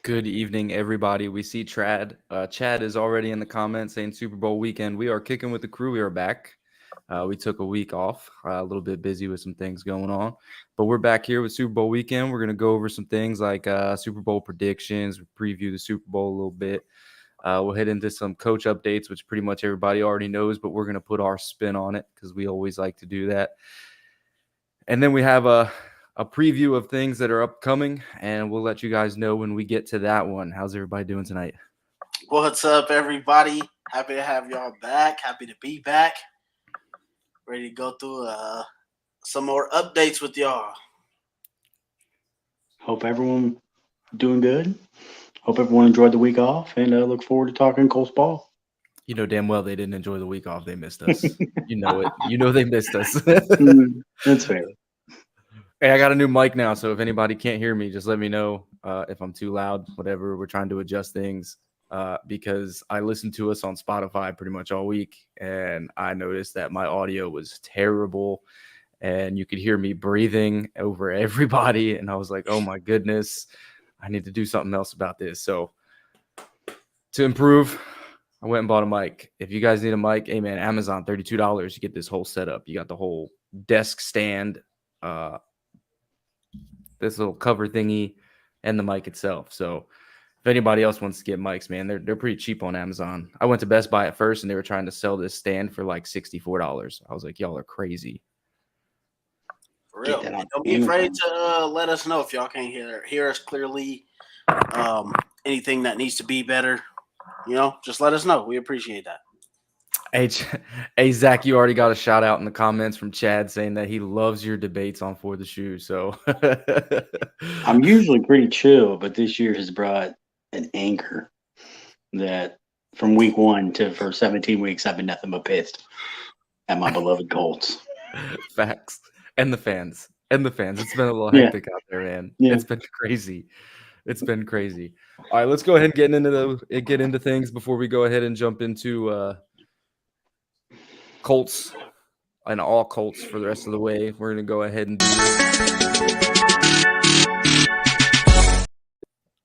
Good evening, everybody. We see Chad is already in the comments saying Super Bowl weekend. We are kicking with the crew. We are back. We took a week off, a little bit busy with some things going on, but we're back here with Super Bowl weekend. We're going to go over some things like Super Bowl predictions, preview the Super Bowl a little bit. We'll head into some coach updates, which pretty much everybody already knows, but we're going to put our spin on it because we always like to do that. And then we have a preview of things that are upcoming, and we'll let you guys know when we get to that one. How's everybody doing tonight? What's up, everybody? Happy to have y'all back. Happy to be back. Ready to go through some more updates with y'all. Hope everyone doing good. Hope everyone enjoyed the week off, and look forward to talking Colts ball. You know damn well they didn't enjoy the week off. They missed us. You know it. You know they missed us. That's fair. Hey, I got a new mic now, so if anybody can't hear me, just let me know if I'm too loud, whatever. We're trying to adjust things because I listened to us on Spotify pretty much all week, and I noticed that my audio was terrible, and you could hear me breathing over everybody, and I was like, oh my goodness, I need to do something else about this. So to improve, I went and bought a mic. If you guys need a mic, hey man, Amazon, $32. You get this whole setup. You got the whole desk stand, this little cover thingy, and the mic itself. So if anybody else wants to get mics, man, they're pretty cheap on Amazon. I went to Best Buy at first, and they were trying to sell this stand for like $64. I was like, y'all are crazy. For real. Don't be afraid to let us know if y'all can't hear us clearly. Anything that needs to be better, just let us know. We appreciate that. Hey, Zach, you already got a shout out in the comments from Chad saying that he loves your debates on For the Shoe. So I'm usually pretty chill, but this year has brought an anchor that from week one for 17 weeks, I've been nothing but pissed at my beloved Colts. Facts. And the fans. It's been a little hectic out there, man. Yeah. It's been crazy. All right, let's go ahead and get into things before we go ahead and jump into Colts and all Colts for the rest of the way. We're going to go ahead and do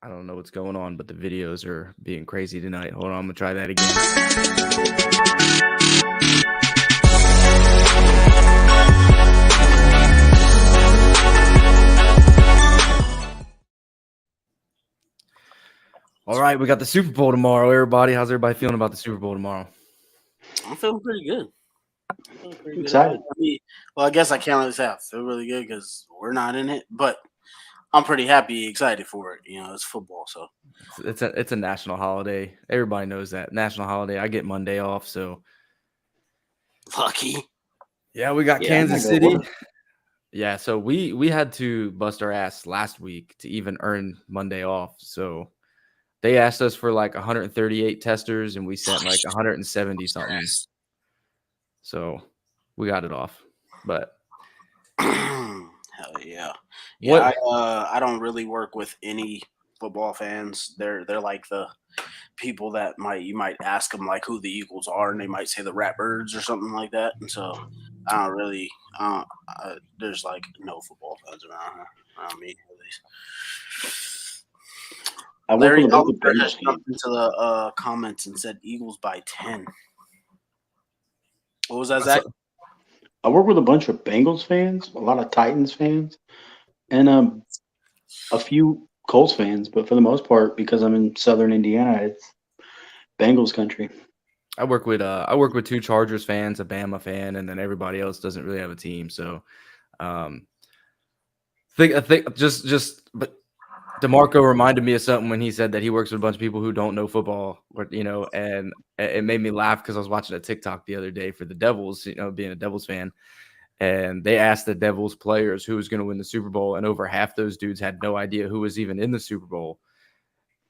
I don't know what's going on, but the videos are being crazy tonight. Hold on, I'm going to try that again. All right, we got the Super Bowl tomorrow, everybody. How's everybody feeling about the Super Bowl tomorrow? I'm feeling pretty good. Excited. I guess I can't really say I feel really good because we're not in it, but I'm pretty happy, excited for it. It's football, so it's a national holiday. Everybody knows that national holiday. I get Monday off, so lucky. Yeah, we got Kansas City. Yeah, so we had to bust our ass last week to even earn Monday off. So they asked us for like 138 testers, and we sent like 170 something. So we got it off, but hell yeah. Yeah, I don't really work with any football fans. They're like the people that you might ask them like who the Eagles are, and they might say the Ratbirds or something like that. And so I don't really. There's like no football fans around me at least. Larry Oliver has jumped into the comments and said Eagles by 10. What was that, Zach? I work with a bunch of Bengals fans, a lot of Titans fans, and a few Colts fans. But for the most part, because I'm in Southern Indiana, it's Bengals country. I work with 2 Chargers fans, a Bama fan, and then everybody else doesn't really have a team. So, I think but DeMarco reminded me of something when he said that he works with a bunch of people who don't know football, and it made me laugh because I was watching a TikTok the other day for the Devils, being a Devils fan, and they asked the Devils players who was going to win the Super Bowl, and over half those dudes had no idea who was even in the Super Bowl.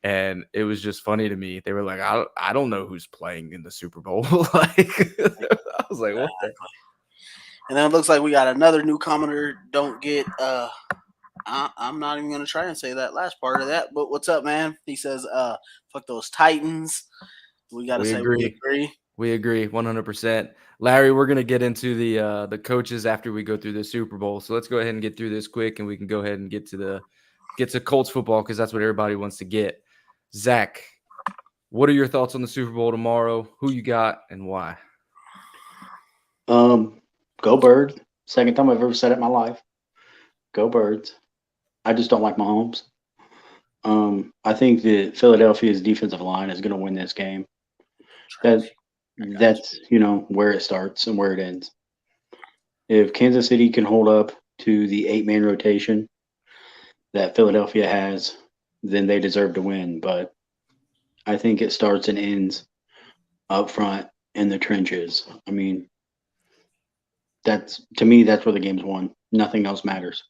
And it was just funny to me. They were like, I don't know who's playing in the Super Bowl. I was like, what the? And then it looks like we got another new commenter. Don't get I'm not even going to try and say that last part of that, but what's up, man? He says, fuck those Titans. We got to say we agree. We agree 100%. Larry, we're going to get into the coaches after we go through the Super Bowl. So let's go ahead and get through this quick, and we can go ahead and get to get to Colts football because that's what everybody wants to get. Zach, what are your thoughts on the Super Bowl tomorrow? Who you got and why? Go Birds. Second time I've ever said it in my life. Go Birds. I just don't like Mahomes. I think that Philadelphia's defensive line is going to win this game. That's where it starts and where it ends. If Kansas City can hold up to the 8-man rotation that Philadelphia has, then they deserve to win. But I think it starts and ends up front in the trenches. I mean, to me, that's where the game's won. Nothing else matters.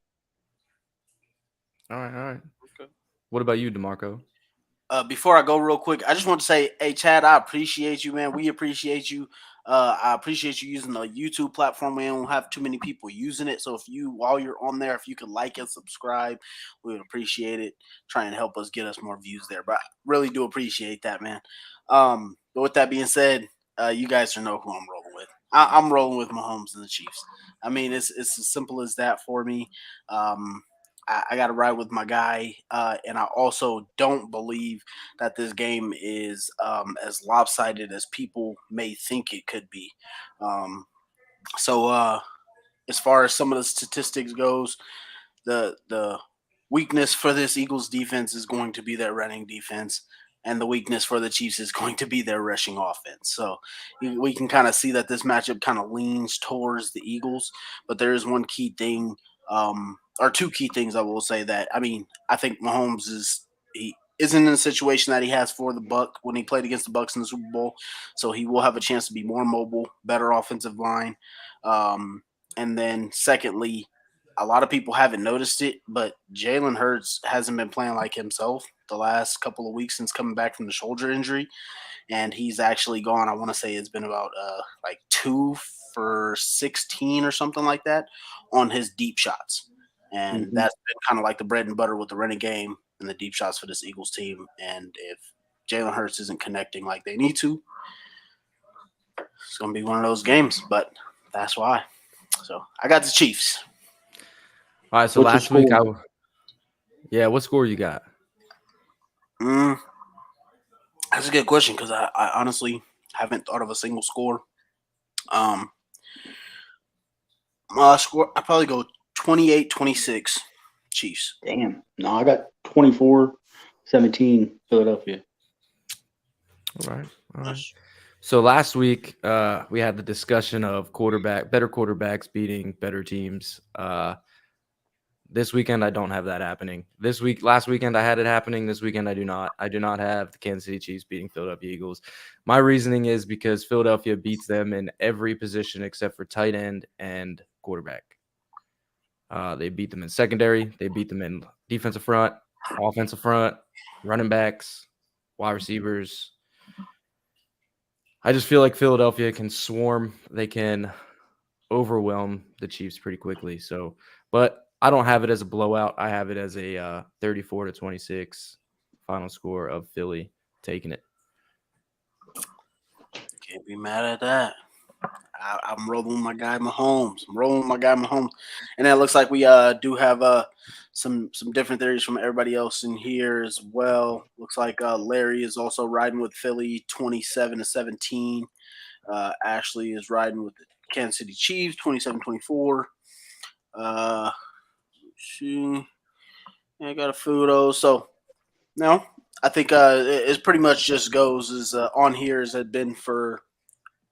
All right. Okay. What about you, DeMarco? Before I go real quick, I just want to say, hey, Chad, I appreciate you, man. We appreciate you. I appreciate you using the YouTube platform. We don't have too many people using it. So while you're on there, if you could like and subscribe, we would appreciate it. Try and help us get us more views there. But I really do appreciate that, man. But with that being said, you guys know who I'm rolling with. I'm rolling with Mahomes and the Chiefs. I mean, it's as simple as that for me. I got to ride with my guy, and I also don't believe that this game is as lopsided as people may think it could be. So as far as some of the statistics goes, the weakness for this Eagles defense is going to be their running defense, and the weakness for the Chiefs is going to be their rushing offense. So we can kind of see that this matchup kind of leans towards the Eagles, but there is one key thing. Or two key things I will say that, I mean, I think Mahomes isn't in a situation that he has for the Buck when he played against the Bucks in the Super Bowl. So he will have a chance to be more mobile, better offensive line. And then secondly, a lot of people haven't noticed it, but Jalen Hurts hasn't been playing like himself the last couple of weeks since coming back from the shoulder injury. And he's actually gone, I want to say it's been about like 2 for 16 or something like that on his deep shots. And that's been kind of like the bread and butter with the running game and the deep shots for this Eagles team. And if Jalen Hurts isn't connecting like they need to, it's going to be one of those games. But that's why. So I got the Chiefs. All right. So last week, what score you got? That's a good question because I honestly haven't thought of a single score. My score, I probably go 28-26 Chiefs. Damn. No, I got 24-17 Philadelphia. All right. So last week we had the discussion of better quarterbacks beating better teams. This weekend I don't have that happening. Last weekend I had it happening. This weekend I do not. I do not have the Kansas City Chiefs beating Philadelphia Eagles. My reasoning is because Philadelphia beats them in every position except for tight end and quarterback. They beat them in secondary. They beat them in defensive front, offensive front, running backs, wide receivers. I just feel like Philadelphia can swarm. They can overwhelm the Chiefs pretty quickly. So, but I don't have it as a blowout. I have it as a 34-26 final score of Philly taking it. Can't be mad at that. I'm rolling with my guy Mahomes. And it looks like we do have some different theories from everybody else in here as well. Looks like Larry is also riding with Philly 27-17. Ashley is riding with the Kansas City Chiefs 27-24. I got a few of those. So no, I think it pretty much just goes as on here as it been for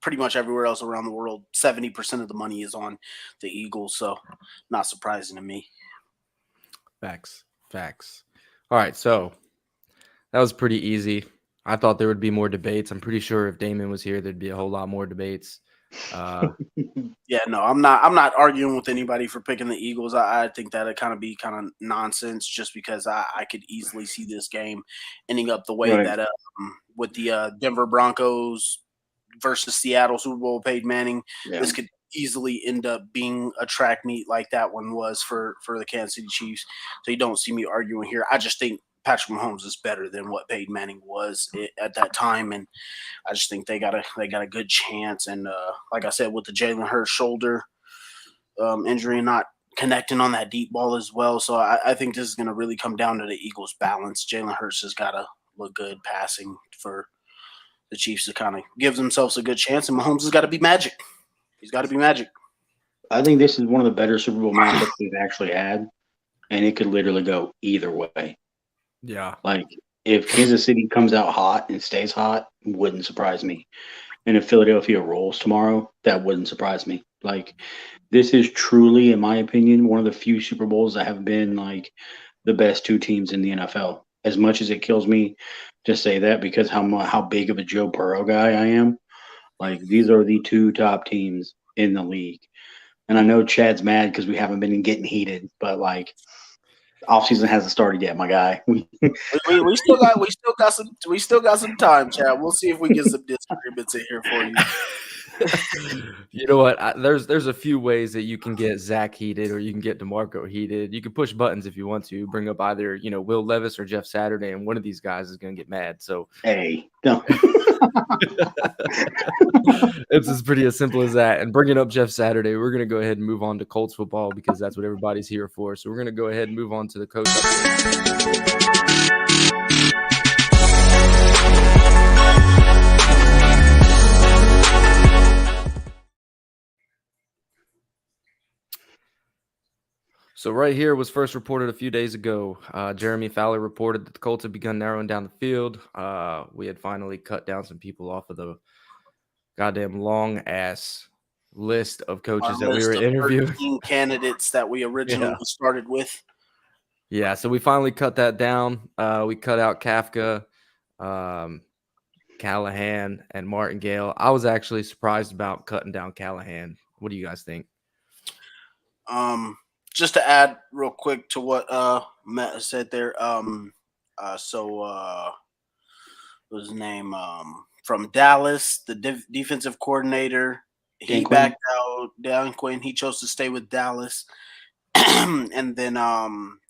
pretty much everywhere else around the world. 70% of the money is on the Eagles, so not surprising to me. Facts. All right, so that was pretty easy. I thought there would be more debates. I'm pretty sure if Damon was here, there'd be a whole lot more debates. Yeah, no, I'm not arguing with anybody for picking the Eagles. I think that'd kind of be kind of nonsense just because I could easily see this game ending up the way that with the Denver Broncos versus Seattle Super Bowl Peyton Manning, this could easily end up being a track meet like that one was for the Kansas City Chiefs. So you don't see me arguing here. I just think Patrick Mahomes is better than what Peyton Manning was at that time, and I just think they got a good chance. And like I said, with the Jalen Hurts shoulder injury not connecting on that deep ball as well. So I think this is going to really come down to the Eagles' balance. Jalen Hurts has got to look good passing for the Chiefs to kind of give themselves a good chance, and Mahomes has got to be magic. He's got to be magic. I think this is one of the better Super Bowl matchups we've actually had, and it could literally go either way. Yeah. Like, if Kansas City comes out hot and stays hot, wouldn't surprise me. And if Philadelphia rolls tomorrow, that wouldn't surprise me. Like, this is truly, in my opinion, one of the few Super Bowls that have been, like, the best two teams in the NFL. As much as it kills me to say that because how big of a Joe Burrow guy I am, like, these are the two top teams in the league. And I know Chad's mad because we haven't been getting heated, but, like, offseason hasn't started yet, my guy. we still got some time, Chad. We'll see if we get some disagreements in here for you. You know what? There's a few ways that you can get Zach heated or you can get DeMarco heated. You can push buttons if you want to. Bring up either, Will Levis or Jeff Saturday, and one of these guys is going to get mad. So Hey, no. it's as pretty as simple as that. And bringing up Jeff Saturday, we're going to go ahead and move on to Colts football because that's what everybody's here for. So we're going to go ahead and move on to the coach update. So right here was first reported a few days ago. Jeremy Fowler reported that the Colts had begun narrowing down the field. We had finally cut down some people off of the goddamn long-ass list of coaches that we were interviewing. 13 candidates that we originally started with. Yeah, so we finally cut that down. We cut out Kafka, Callahan, and Martingale. I was actually surprised about cutting down Callahan. What do you guys think? Just to add real quick to what Matt said there. What was his name? From Dallas, the defensive coordinator. He backed out. Dan Quinn. He chose to stay with Dallas. And then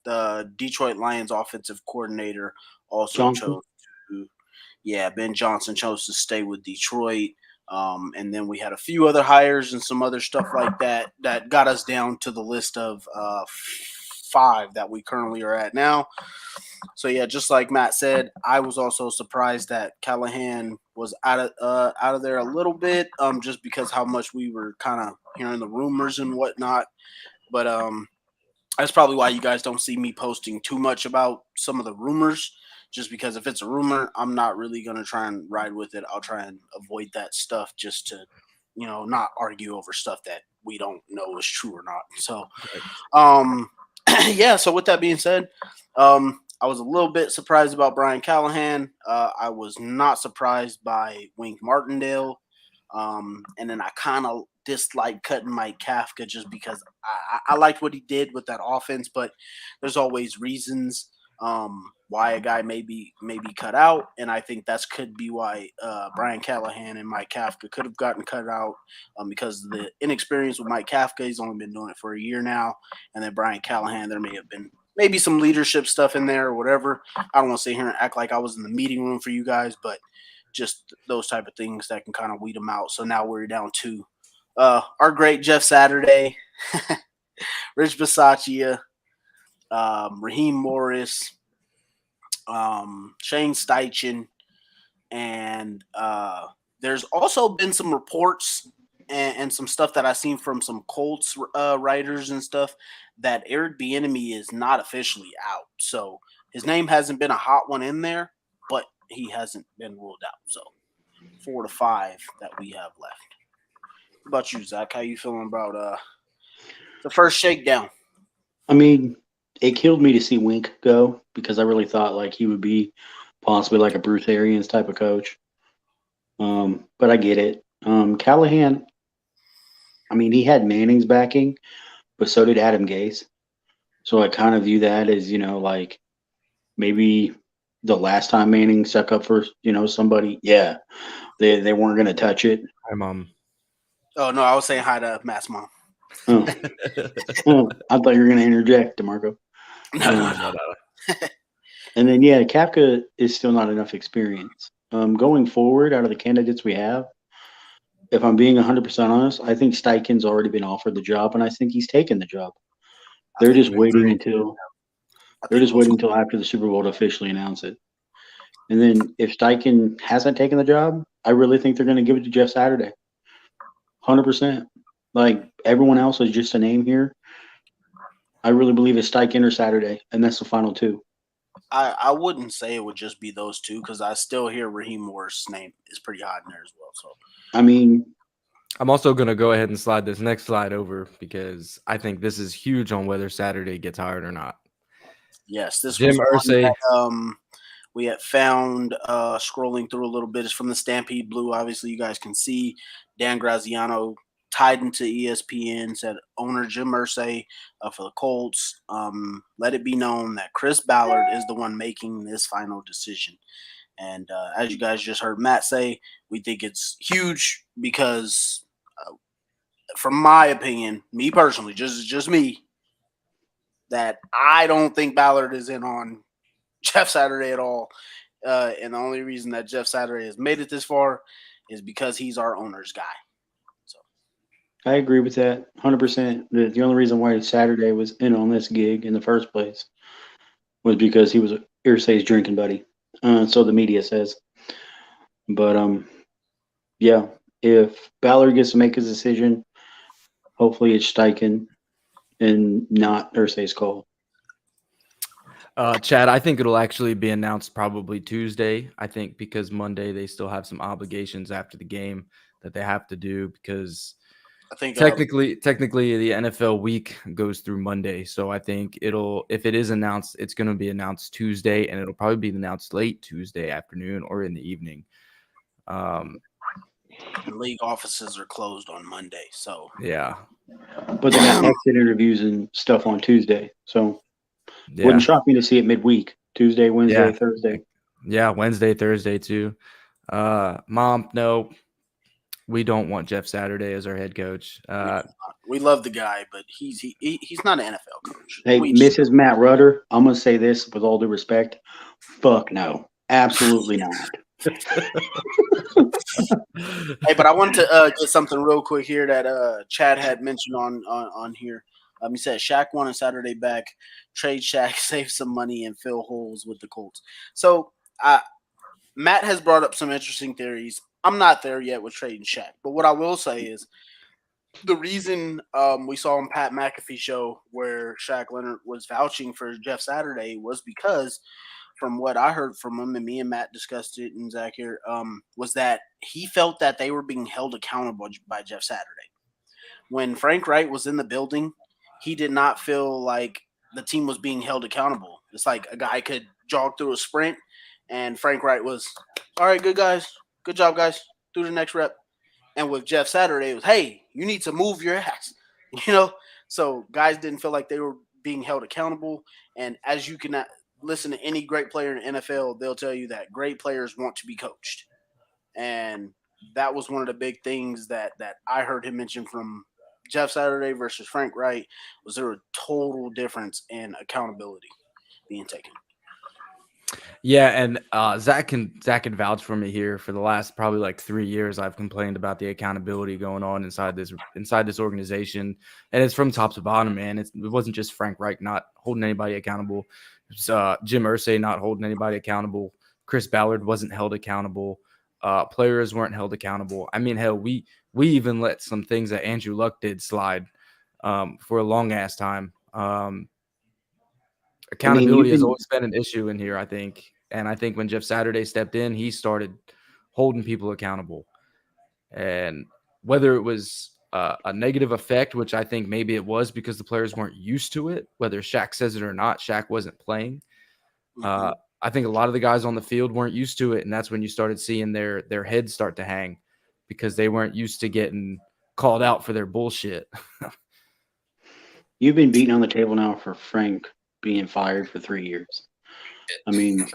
the Detroit Lions offensive coordinator also chose to. Yeah, Ben Johnson chose to stay with Detroit. And then we had a few other hires and some other stuff like that that got us down to the list of 5 that we currently are at now. So yeah, just like Matt said, I was also surprised that Callahan was out of there a little bit, just because how much we were kind of hearing the rumors and whatnot. But that's probably why you guys don't see me posting too much about some of the rumors. Just because if it's a rumor, I'm not really going to try and ride with it. I'll try and avoid that stuff just to, not argue over stuff that we don't know is true or not. So, yeah, so with that being said, I was a little bit surprised about Brian Callahan. I was not surprised by Wink Martindale. And then I kind of disliked cutting Mike Kafka just because I liked what he did with that offense, but there's always reasons why a guy may be cut out, and I think that could be why Brian Callahan and Mike Kafka could have gotten cut out because of the inexperience with Mike Kafka. He's only been doing it for a year now, and then Brian Callahan, there may have been maybe some leadership stuff in there or whatever. I don't want to sit here and act like I was in the meeting room for you guys, but just those type of things that can kind of weed them out. So now we're down to our great Jeff Saturday, Rich Bisaccia, Raheem Morris, Shane Steichen, and there's also been some reports and some stuff that I've seen from some Colts writers and stuff that Eric Bieniemy is not officially out. So his name hasn't been a hot one in there, but he hasn't been ruled out. So 4 to 5 that we have left. What about you, Zach? How you feeling about the first shakedown? I mean, it killed me to see Wink go because I really thought like he would be possibly like a Bruce Arians type of coach. But I get it. Callahan, I mean, he had Manning's backing, but so did Adam Gase. So I kind of view that as, like maybe the last time Manning stuck up for, somebody. Yeah, they weren't going to touch it. Hi, Mom. Oh, no, I was saying hi to Matt's mom. Oh. I thought you were going to interject, DeMarco. No. And then, yeah, Kafka is still not enough experience. Going forward, out of the candidates we have, if I'm being 100% honest, I think Steichen's already been offered the job, and I think he's taken the job. They're just waiting until after the Super Bowl to officially announce it. And then if Steichen hasn't taken the job, I really think they're going to give it to Jeff Saturday. 100%. Like everyone else is just a name here. I really believe it's Steichen or Saturday, and that's the final two. I wouldn't say it would just be those two because I still hear Raheem Morris' name is pretty hot in there as well. So I mean, I'm also going to go ahead and slide this next slide over because I think this is huge on whether Saturday gets hired or not. yes, this Jim was one Irsay. that, we had found scrolling through a little bit. It's from the Stampede Blue. Obviously, you guys can see Dan Graziano tied into ESPN said owner Jim Irsay for the Colts. Let it be known that Chris Ballard is the one making this final decision. And as you guys just heard Matt say, we think it's huge because, from my opinion, me personally, just me, that I don't think Ballard is in on Jeff Saturday at all. And the only reason that Jeff Saturday has made it this far is because he's our owner's guy. I agree with that 100%. The only reason why Saturday was in on this gig in the first place was because he was Irsay's drinking buddy. So the media says. But yeah, if Ballard gets to make his decision, hopefully it's Steichen and not Irsay's call. Chad, I think it'll actually be announced probably Tuesday. I think because Monday they still have some obligations after the game that they have to do because I think technically the NFL week goes through Monday. So I think if it is announced, it's going to be announced Tuesday, and it'll probably be announced late Tuesday afternoon or in the evening. league offices are closed on Monday, so yeah. But they got exit interviews and stuff on Tuesday, so Yeah. wouldn't shock me to see it midweek, Tuesday, Wednesday, Yeah. Thursday. Yeah, Wednesday, Thursday too. Mom, no, we don't want Jeff Saturday as our head coach. we love the guy, but he's not an NFL coach. Hey, We just- Mrs. Matt Rudder, I'm gonna say this with all due respect. Fuck no, absolutely not. Hey, but I want to get something real quick here that Chad had mentioned on here. He said Shaq won a Saturday back, trade Shaq, save some money, and fill holes with the Colts. So Matt has brought up some interesting theories. I'm not there yet with trading Shaq, but what I will say is the reason we saw on Pat McAfee show where Shaq Leonard was vouching for Jeff Saturday was because, from what I heard from him, and me and Matt discussed it, and Zach here, was that he felt that they were being held accountable by Jeff Saturday. When Frank Wright was in the building, he did not feel like the team was being held accountable. It's like a guy could jog through a sprint, and Frank Wright was, all right, good guys, good job, guys, do the next rep. And with Jeff Saturday, it was, hey, you need to move your ass, So guys didn't feel like they were being held accountable. And as you can listen to any great player in the NFL, they'll tell you that great players want to be coached. And that was one of the big things that I heard him mention from Jeff Saturday versus Frank Wright, was there a total difference in accountability being taken. Yeah, and Zach can vouch for me here. For the last probably like 3 years, I've complained about the accountability going on inside this organization, and it's from top to bottom, man. It wasn't just Frank Reich not holding anybody accountable. It was Jim Irsay not holding anybody accountable. Chris Ballard wasn't held accountable. Players weren't held accountable. I mean, hell, we even let some things that Andrew Luck did slide for a long ass time. Accountability has always been an issue in here, I think. And I think when Jeff Saturday stepped in, he started holding people accountable. And whether it was a negative effect, which I think maybe it was because the players weren't used to it, whether Shaq says it or not, Shaq wasn't playing. I think a lot of the guys on the field weren't used to it, and that's when you started seeing their heads start to hang because they weren't used to getting called out for their bullshit. You've been beating on the table now for Frank being fired for 3 years. I mean,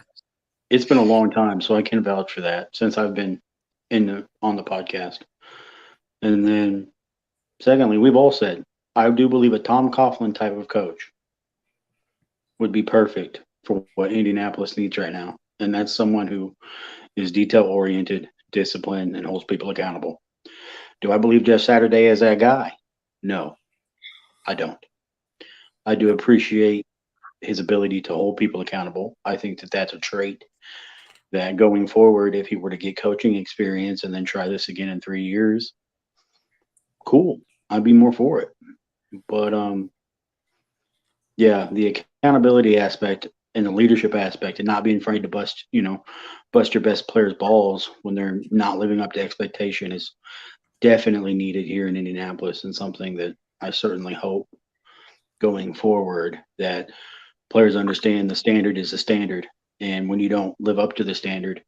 it's been a long time, so I can vouch for that since I've been on the podcast. And then, secondly, we've all said, I do believe a Tom Coughlin type of coach would be perfect for what Indianapolis needs right now. And that's someone who is detail-oriented, disciplined, and holds people accountable. Do I believe Jeff Saturday is that guy? No, I don't. I do appreciate his ability to hold people accountable. I think that that's a trait that going forward, if he were to get coaching experience and then try this again in 3 years, cool. I'd be more for it. But yeah, the accountability aspect and the leadership aspect and not being afraid to bust your best players' balls when they're not living up to expectation is definitely needed here in Indianapolis, and something that I certainly hope going forward that players understand the standard is the standard. And when you don't live up to the standard,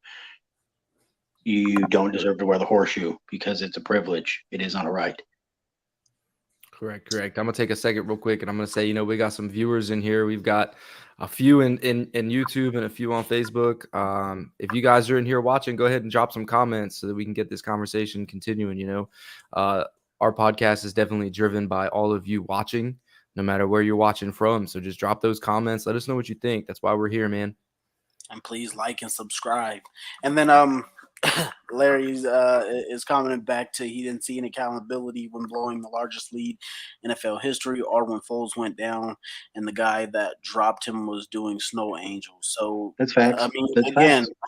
you don't deserve to wear the horseshoe because it's a privilege. It is not a right. Correct. I'm gonna take a second real quick, and I'm gonna say, we got some viewers in here. We've got a few in YouTube and a few on Facebook. If you guys are in here watching, go ahead and drop some comments so that we can get this conversation continuing. Our podcast is definitely driven by all of you watching, no matter where you're watching from. So just drop those comments. Let us know what you think. That's why we're here, man. And please like and subscribe. And then Larry's is commenting back to he didn't see any accountability when blowing the largest lead in NFL history or when Foles went down and the guy that dropped him was doing snow angels. So that's facts.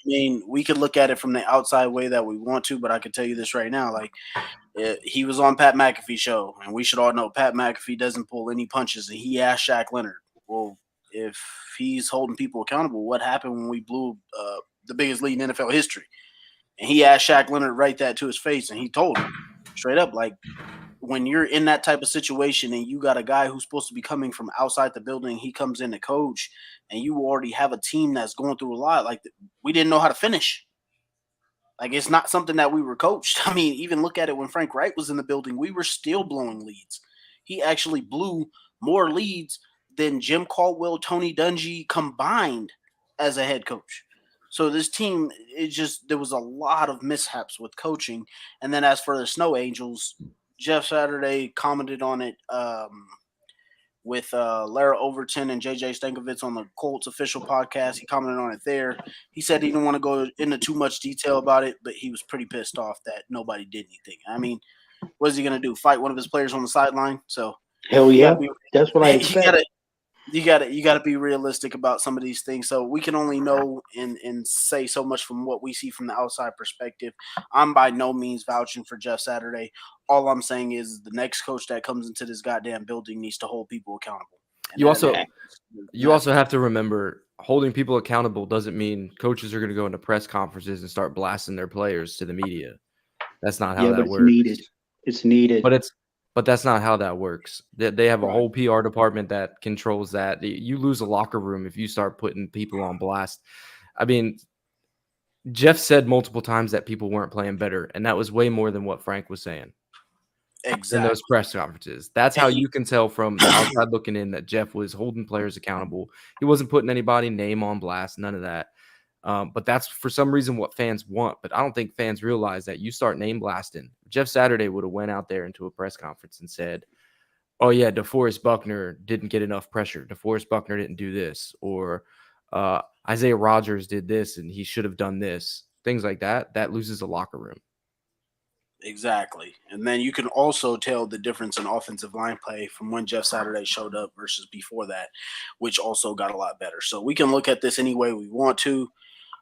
We could look at it from the outside way that we want to, but I can tell you this right now, he was on Pat McAfee's show, and we should all know Pat McAfee doesn't pull any punches, and he asked Shaq Leonard, well, if he's holding people accountable, what happened when we blew the biggest lead in NFL history? And he asked Shaq Leonard right that to his face, and he told him straight up, when you're in that type of situation and you got a guy who's supposed to be coming from outside the building, he comes in to coach, and you already have a team that's going through a lot. We didn't know how to finish. It's not something that we were coached. I mean, even look at it when Frank Wright was in the building, we were still blowing leads. He actually blew more leads than Jim Caldwell, Tony Dungy combined as a head coach. So this team, there was a lot of mishaps with coaching. And then as for the Snow Angels, Jeff Saturday commented on it with Lara Overton and JJ Stankovitz on the Colts official podcast. He commented on it there. He said he didn't want to go into too much detail about it, but he was pretty pissed off that nobody did anything. I mean, what is he going to do? Fight one of his players on the sideline? So hell yeah, that's what I expect. You got to be realistic about some of these things. So we can only know and say so much from what we see from the outside perspective. I'm by no means vouching for Jeff Saturday. All I'm saying is the next coach that comes into this goddamn building needs to hold people accountable. And you also have to remember, holding people accountable doesn't mean coaches are going to go into press conferences and start blasting their players to the media. That's not how that works. It's needed. But that's not how that works. They have a whole PR department that controls that. You lose a locker room if you start putting people on blast. I mean, Jeff said multiple times that people weren't playing better, and that was way more than what Frank was saying. Exactly. In those press conferences. That's how you can tell from the outside looking in that Jeff was holding players accountable. He wasn't putting anybody's name on blast, none of that. But that's for some reason what fans want. But I don't think fans realize that you start name blasting. Jeff Saturday would have went out there into a press conference and said, oh, yeah, DeForest Buckner didn't get enough pressure. DeForest Buckner didn't do this. Or Isaiah Rodgers did this and he should have done this. Things like that. That loses a locker room. Exactly. And then you can also tell the difference in offensive line play from when Jeff Saturday showed up versus before that, which also got a lot better. So we can look at this any way we want to.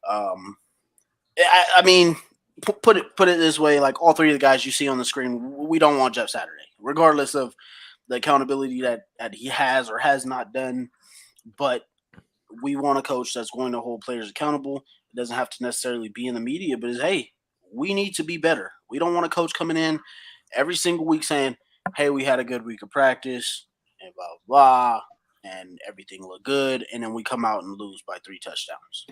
I mean, put it this way, all three of the guys you see on the screen, we don't want Jeff Saturday, regardless of the accountability that he has or has not done. But we want a coach that's going to hold players accountable. It doesn't have to necessarily be in the media, but hey, we need to be better. We don't want a coach coming in every single week saying, hey, we had a good week of practice and blah, blah, and everything looked good. And then we come out and lose by 3 touchdowns.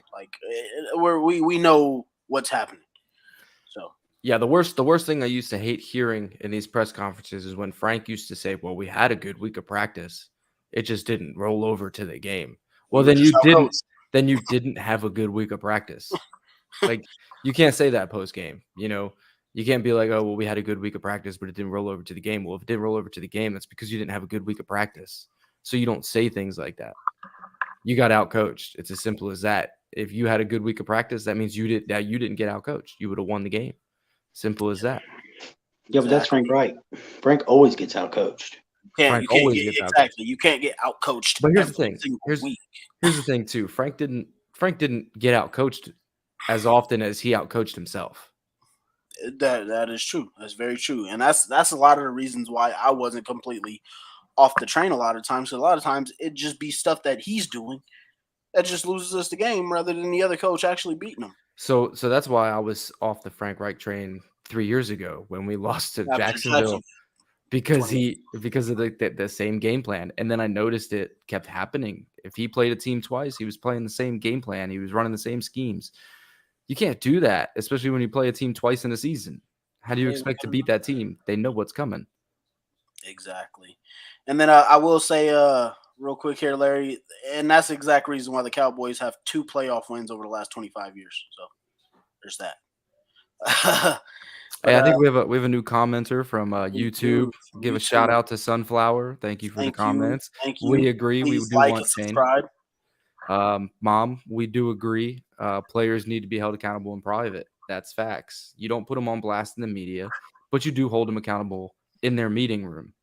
We know what's happening. So, yeah, the worst thing I used to hate hearing in these press conferences is when Frank used to say, well, we had a good week of practice. It just didn't roll over to the game. Well, then you didn't have a good week of practice. You can't say that post game, You can't be like, oh, well, we had a good week of practice, but it didn't roll over to the game. Well, if it didn't roll over to the game, that's because you didn't have a good week of practice. So you don't say things like that. You got outcoached. It's as simple as that. If you had a good week of practice, that means you didn't get outcoached. You would have won the game. Simple as that. Yeah, but that's Frank Wright. Frank always gets outcoached. Frank always gets out. exactly. You can't get out coached. But here's the every thing. single week. Here's the thing too. Frank didn't get out coached as often as he out coached himself. That is true. That's very true, and that's a lot of the reasons why I wasn't completely off the train a lot of times. So a lot of times it just be stuff that he's doing that just loses us the game rather than the other coach actually beating him. So that's why I was off the Frank Reich train 3 years ago when we lost to After Jacksonville because 20. because of the same game plan. And then I noticed it kept happening. If he played a team twice, he was playing the same game plan. He was running the same schemes. You can't do that, especially when you play a team twice in a season. How do you expect to beat that team? They know what's coming. Exactly. And then I will say real quick here, Larry, and that's the exact reason why the Cowboys have 2 playoff wins over the last 25 years. So there's that. Hey, I think we have a new commenter from YouTube. Give a shout out to Sunflower. Thank you for the comments. Thank you. We agree. Please we do want change. subscribe. Mom, we do agree. Players need to be held accountable in private. That's facts. You don't put them on blast in the media, but you do hold them accountable in their meeting room.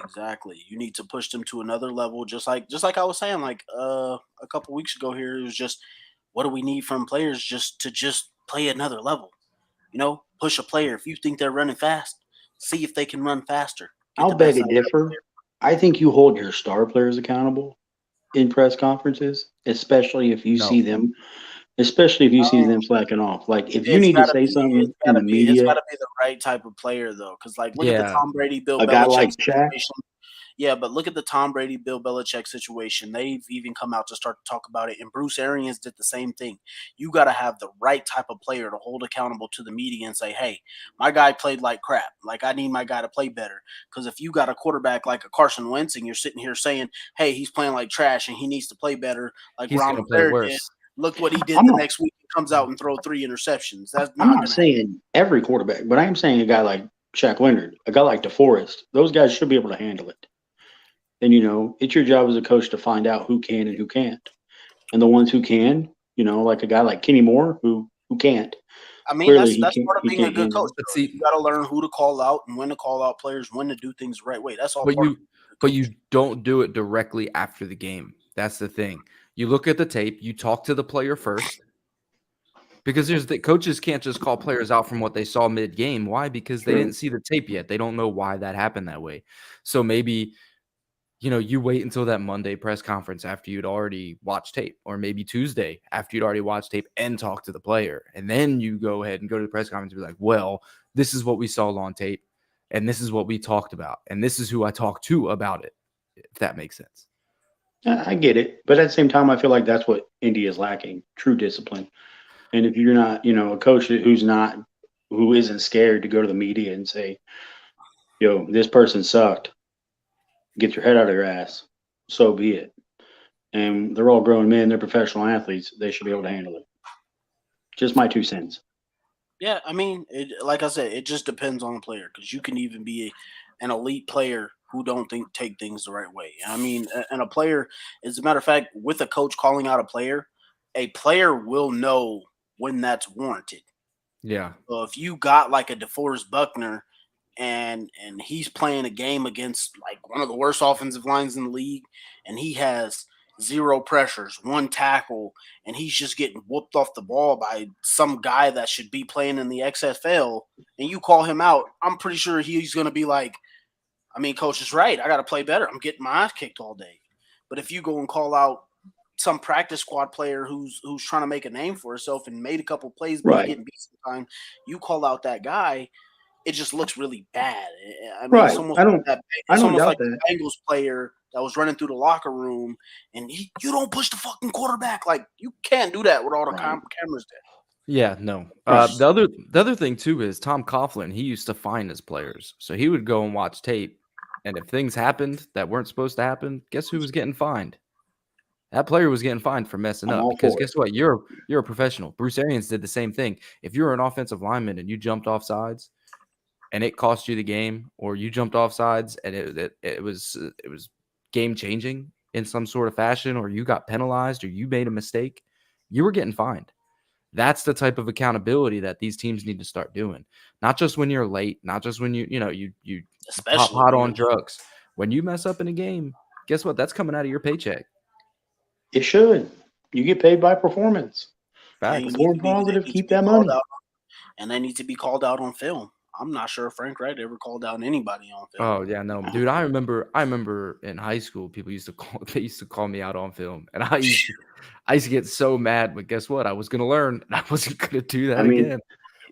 Exactly. You need to push them to another level. Just like I was saying, like a couple weeks ago here, it was just what do we need from players just to play another level? You know, push a player. If you think they're running fast, see if they can run faster. I'll beg to differ. I think you hold your star players accountable in press conferences, especially if you see them, slacking off. Like if you need to say something in the media, it's got to be the right type of player though, because like look at the Tom Brady, Bill Belichick guy like Shaq. situation. Yeah, but look at the Tom Brady, Bill Belichick situation. They've even come out to start to talk about it, and Bruce Arians did the same thing. You got to have the right type of player to hold accountable to the media and say, hey, my guy played like crap. Like, I need my guy to play better. Because if you got a quarterback like a Carson Wentz and you're sitting here saying, hey, he's playing like trash and he needs to play better, like Ron Rivera did, look what he did the next week. He comes out and throw 3 interceptions. I'm not saying every quarterback, but I am saying a guy like Shaq Leonard, a guy like DeForest, those guys should be able to handle it. And, you know, it's your job as a coach to find out who can and who can't. And the ones who can, you know, like a guy like Kenny Moore who can't. I mean, that's part of being a good coach. You got to learn who to call out and when to call out players, when to do things the right way. That's all. But you don't do it directly after the game. That's the thing. You look at the tape. You talk to the player first. Because coaches can't just call players out from what they saw mid-game. Why? Because they didn't see the tape yet. They don't know why that happened that way. So maybe – you know, you wait until that Monday press conference after you'd already watched tape, or maybe Tuesday after you'd already watched tape and talk to the player. And then you go ahead and go to the press conference and be like, well, this is what we saw on tape, and this is what we talked about, and this is who I talked to about it, if that makes sense. I get it. But at the same time, I feel like that's what Indy is lacking, true discipline. And if you're not, you know, a coach who isn't scared to go to the media and say, yo, this person sucked. Get your head out of your ass. So be it. And they're all grown men. They're professional athletes. They should be able to handle it. Just my 2 cents. Yeah, I mean, like I said, it just depends on the player because you can even be an elite player who don't take things the right way. I mean, and a player, as a matter of fact, with a coach calling out a player will know when that's warranted. Yeah. So if you got like a DeForest Buckner and he's playing a game against like one of the worst offensive lines in the league, and he has 0 pressures, 1 tackle, and he's just getting whooped off the ball by some guy that should be playing in the XFL, and you call him out, I'm pretty sure he's going to be like, I mean, coach is right. I got to play better. I'm getting my ass kicked all day. But if you go and call out some practice squad player who's trying to make a name for herself and made a couple plays, but getting beat sometime, you call out that guy, it just looks really bad. I mean, it's almost like the Bengals player that was running through the locker room, and you don't push the fucking quarterback. Like, you can't do that with all the cameras there. Yeah, no. The other thing too is Tom Coughlin. He used to fine his players, so he would go and watch tape, and if things happened that weren't supposed to happen, guess who was getting fined? That player was getting fined for messing up. Because guess what? You're a professional. Bruce Arians did the same thing. If you're an offensive lineman and you jumped off sides, and it cost you the game, or you jumped off sides and it was game changing in some sort of fashion, or you got penalized, or you made a mistake, you were getting fined. That's the type of accountability that these teams need to start doing. Not just when you're late, not just when you pop hot on drugs, when you mess up in a game, guess what? That's coming out of your paycheck. It should. You get paid by performance. Yeah, you Facts. need Perform to be, they positive, need to keep be that called money. out, and they need to be called out on film. I'm not sure Frank Wright ever called out anybody on film. Oh yeah, no, dude. I remember in high school, people used to call me out on film, and I used to get so mad. But guess what? I was gonna learn, and I wasn't gonna do that I mean, again.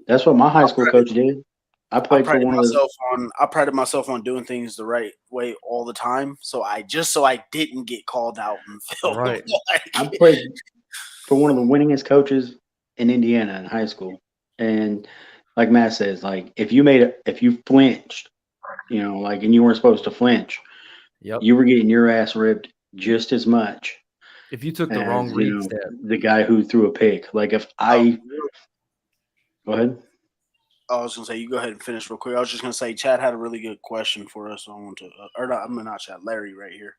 that's what my high school coach did. I I played for prided one of the. myself on I prided myself on doing things the right way all the time. So I didn't get called out in film. Right. I played for one of the winningest coaches in Indiana in high school, and like Matt says, like if you flinched, and you weren't supposed to flinch, Yep. you were getting your ass ripped just as much If you took the as wrong read step, the guy who threw a pick. Like if go ahead. I was gonna say you go ahead and finish real quick. I was just gonna say Chad had a really good question for us. So I want to, or not, I'm not Chad, Larry right here.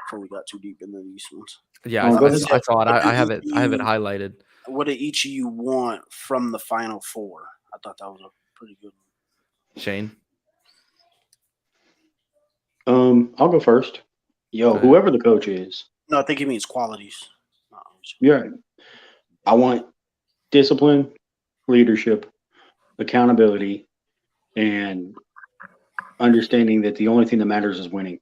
Before we got too deep into these ones, yeah, Oh, go ahead. I saw it. What do I have it. I have it you- highlighted. what do each of you want from the Final Four? I thought that was a pretty good one. Shane. I'll go first. Go ahead. Whoever the coach is, No, I think he means qualities. yeah, I want discipline, leadership, accountability, and understanding that the only thing that matters is winning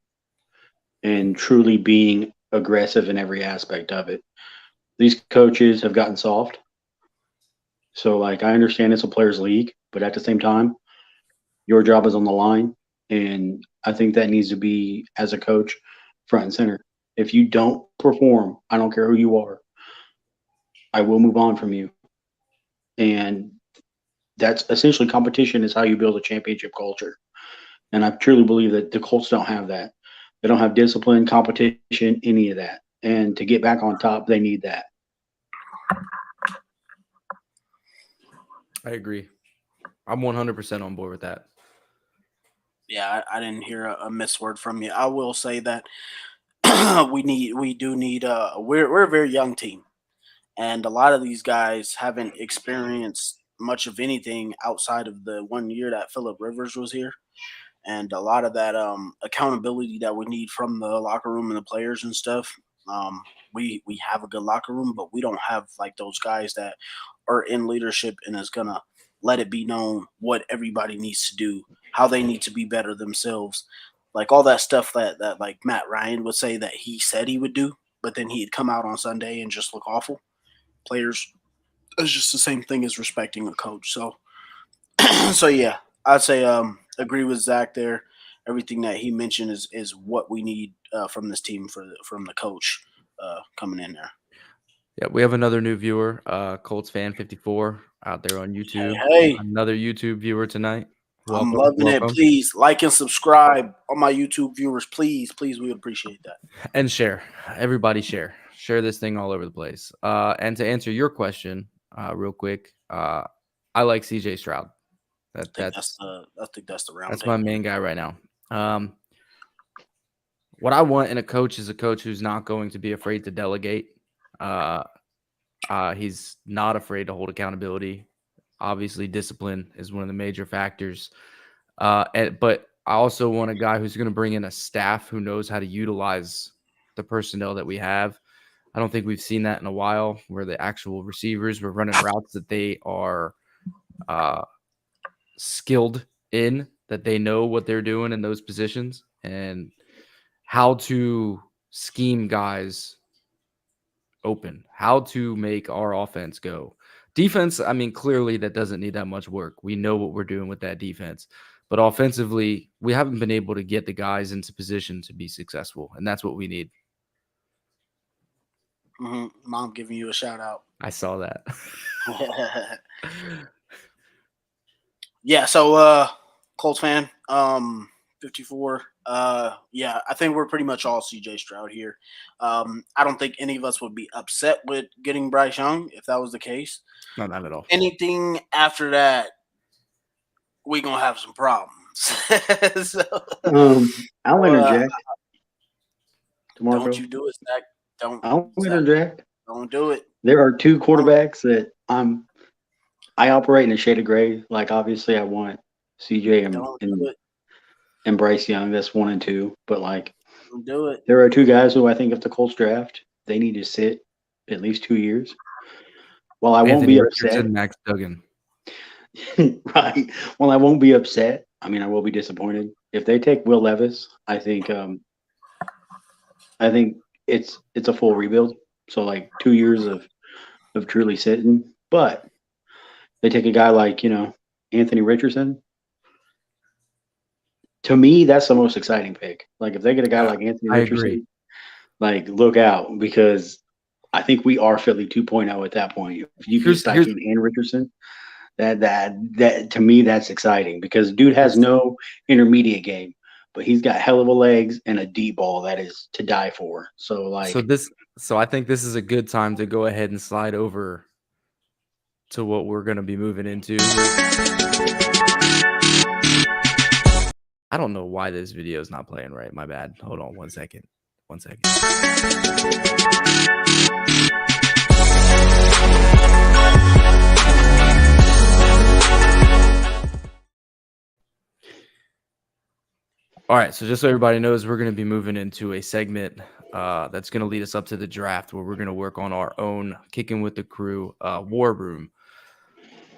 and truly being aggressive in every aspect of it. These coaches have gotten soft. So, like, I understand it's a players' league, but at the same time, your job is on the line. And I think that needs to be, as a coach, front and center. If you don't perform, I don't care who you are, I will move on from you. And that's essentially competition is how you build a championship culture. And I truly believe that the Colts don't have that. They don't have discipline, competition, any of that. And to get back on top, they need that. I agree. I'm 100% on board with that. Yeah, I didn't hear a misword from you. I will say that we do need we're a very young team, and a lot of these guys haven't experienced much of anything outside of the 1 year that Phillip Rivers was here, and a lot of that accountability that we need from the locker room and the players and stuff. We have a good locker room, but we don't have like those guys that are in leadership and is gonna let it be known what everybody needs to do, how they need to be better themselves, like all that stuff that like Matt Ryan would say that he said he would do, but then he'd come out on Sunday and just look awful. Players, it's just the same thing as respecting a coach. So, so yeah, I'd say agree with Zach there. Everything that he mentioned is what we need from this team from the coach coming in there. Yeah, we have another new viewer, Colts fan 54 out there on YouTube. Hey. Another YouTube viewer tonight. I'm loving it. Please like and subscribe on my YouTube viewers. Please, we appreciate that. And share. Everybody share. Share this thing all over the place. And to answer your question, real quick, I like CJ Stroud. I think that's the round. That's my main guy right now. What I want in a coach is a coach who's not going to be afraid to delegate. He's not afraid to hold accountability. Obviously, discipline is one of the major factors. But I also want a guy who's going to bring in a staff who knows how to utilize the personnel that we have. I don't think we've seen that in a while, where the actual receivers were running routes that they are skilled in, that they know what they're doing in those positions and how to scheme guys open, how to make our offense go. Defense, I mean, clearly that doesn't need that much work. We know what we're doing with that defense. But offensively, we haven't been able to get the guys into position to be successful, and that's what we need. Mom giving you a shout out. I saw that. Yeah, so Colts fan, 54. Yeah, I think we're pretty much all CJ Stroud here. I don't think any of us would be upset with getting Bryce Young if that was the case. No, not at all. Anything after that, we're going to have some problems. So, I'll interject. Don't you do it, Zach. I'll interject. Don't do it. There are two quarterbacks that I operate in a shade of gray. Like, obviously, I want CJ Don't do it. and Bryce Young. That's 1 and 2. But like, Do it. there are two guys who I think if the Colts draft, they need to sit at least 2 years. While I won't Anthony be upset, Richardson, Max Duggan. right? While I won't be upset, I mean I will be disappointed if they take Will Levis. I think it's a full rebuild. So like 2 years of truly sitting, but they take a guy like Anthony Richardson. To me, that's the most exciting pick. Like if they get a guy like Anthony I Richardson, agree. like look out because I think we are Philly 2.0 at that point. If you get Steichen and Richardson, that to me that's exciting because dude has no intermediate game, but he's got hell of a legs and a deep ball that is to die for. So like, so I think this is a good time to go ahead and slide over to what we're going to be moving into. I don't know why this video is not playing right. My bad. Hold on 1 second. 1 second. All right, so just so everybody knows, we're going to be moving into a segment that's going to lead us up to the draft where we're going to work on our own Kicking with the Crew war room.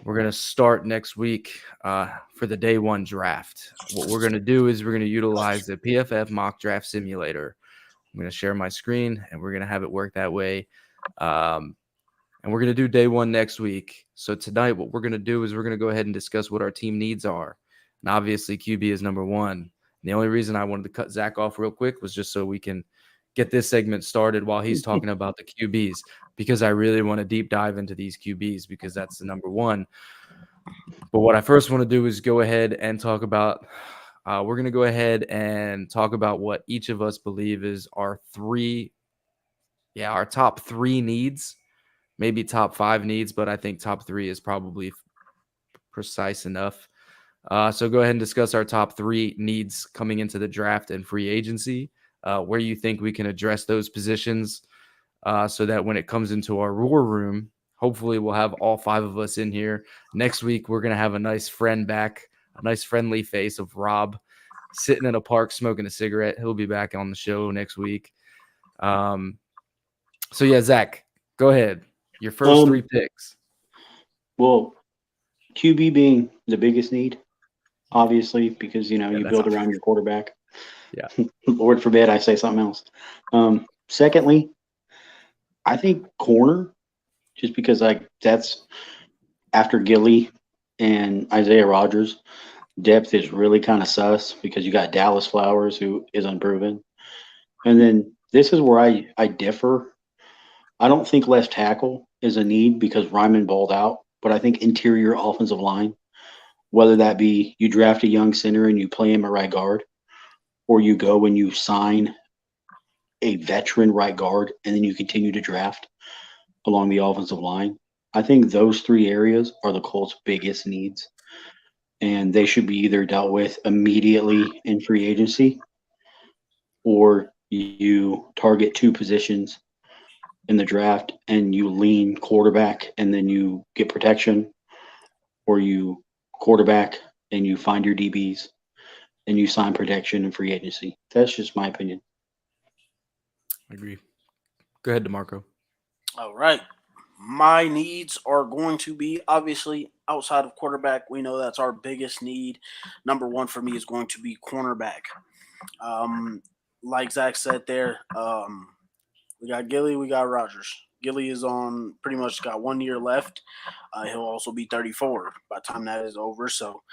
We're going to start next week for the day one draft. What we're going to do is we're going to utilize the PFF mock draft simulator. I'm going to share my screen, and we're going to have it work that way. And we're going to do day one next week. So tonight, what we're going to do is we're going to go ahead and discuss what our team needs are. And obviously, QB is number one. The only reason I wanted to cut Zach off real quick was just so we can get this segment started while he's talking about the QBs, because I really want to deep dive into these QBs because that's the number one. But what I first want to do is go ahead and talk about we're going to go ahead and talk about what each of us believe is our top three needs, maybe top five needs, but I think top three is probably precise enough. So go ahead and discuss our top three needs coming into the draft and free agency, where you think we can address those positions so that when it comes into our war room, hopefully we'll have all five of us in here. Next week, we're going to have a nice friend back, a nice friendly face of Rob sitting in a park smoking a cigarette. He'll be back on the show next week. So, yeah, Zach, go ahead. Your first three picks. Well, QB being the biggest need, obviously, because, you build around your quarterback. Yeah. Lord forbid I say something else. Secondly, I think corner, just because that's after Gilly and Isaiah Rodgers, depth is really kind of sus because you got Dallas Flowers, who is unproven. And then this is where I differ. I don't think left tackle is a need because Ryman balled out, but I think interior offensive line, whether that be you draft a young center and you play him at right guard, or you go and you sign a veteran right guard and then you continue to draft along the offensive line. I think those three areas are the Colts' biggest needs, and they should be either dealt with immediately in free agency or you target two positions in the draft and you lean quarterback and then you get protection, or you quarterback and you find your DBs and you sign protection in free agency. That's just my opinion. I agree. Go ahead, DeMarco. All right. My needs are going to be obviously outside of quarterback. We know that's our biggest need. Number one for me is going to be cornerback. Like Zach said there, we got Gilly, we got Rodgers. Gilly is on pretty much got 1 year left. He'll also be 34 by the time that is over. So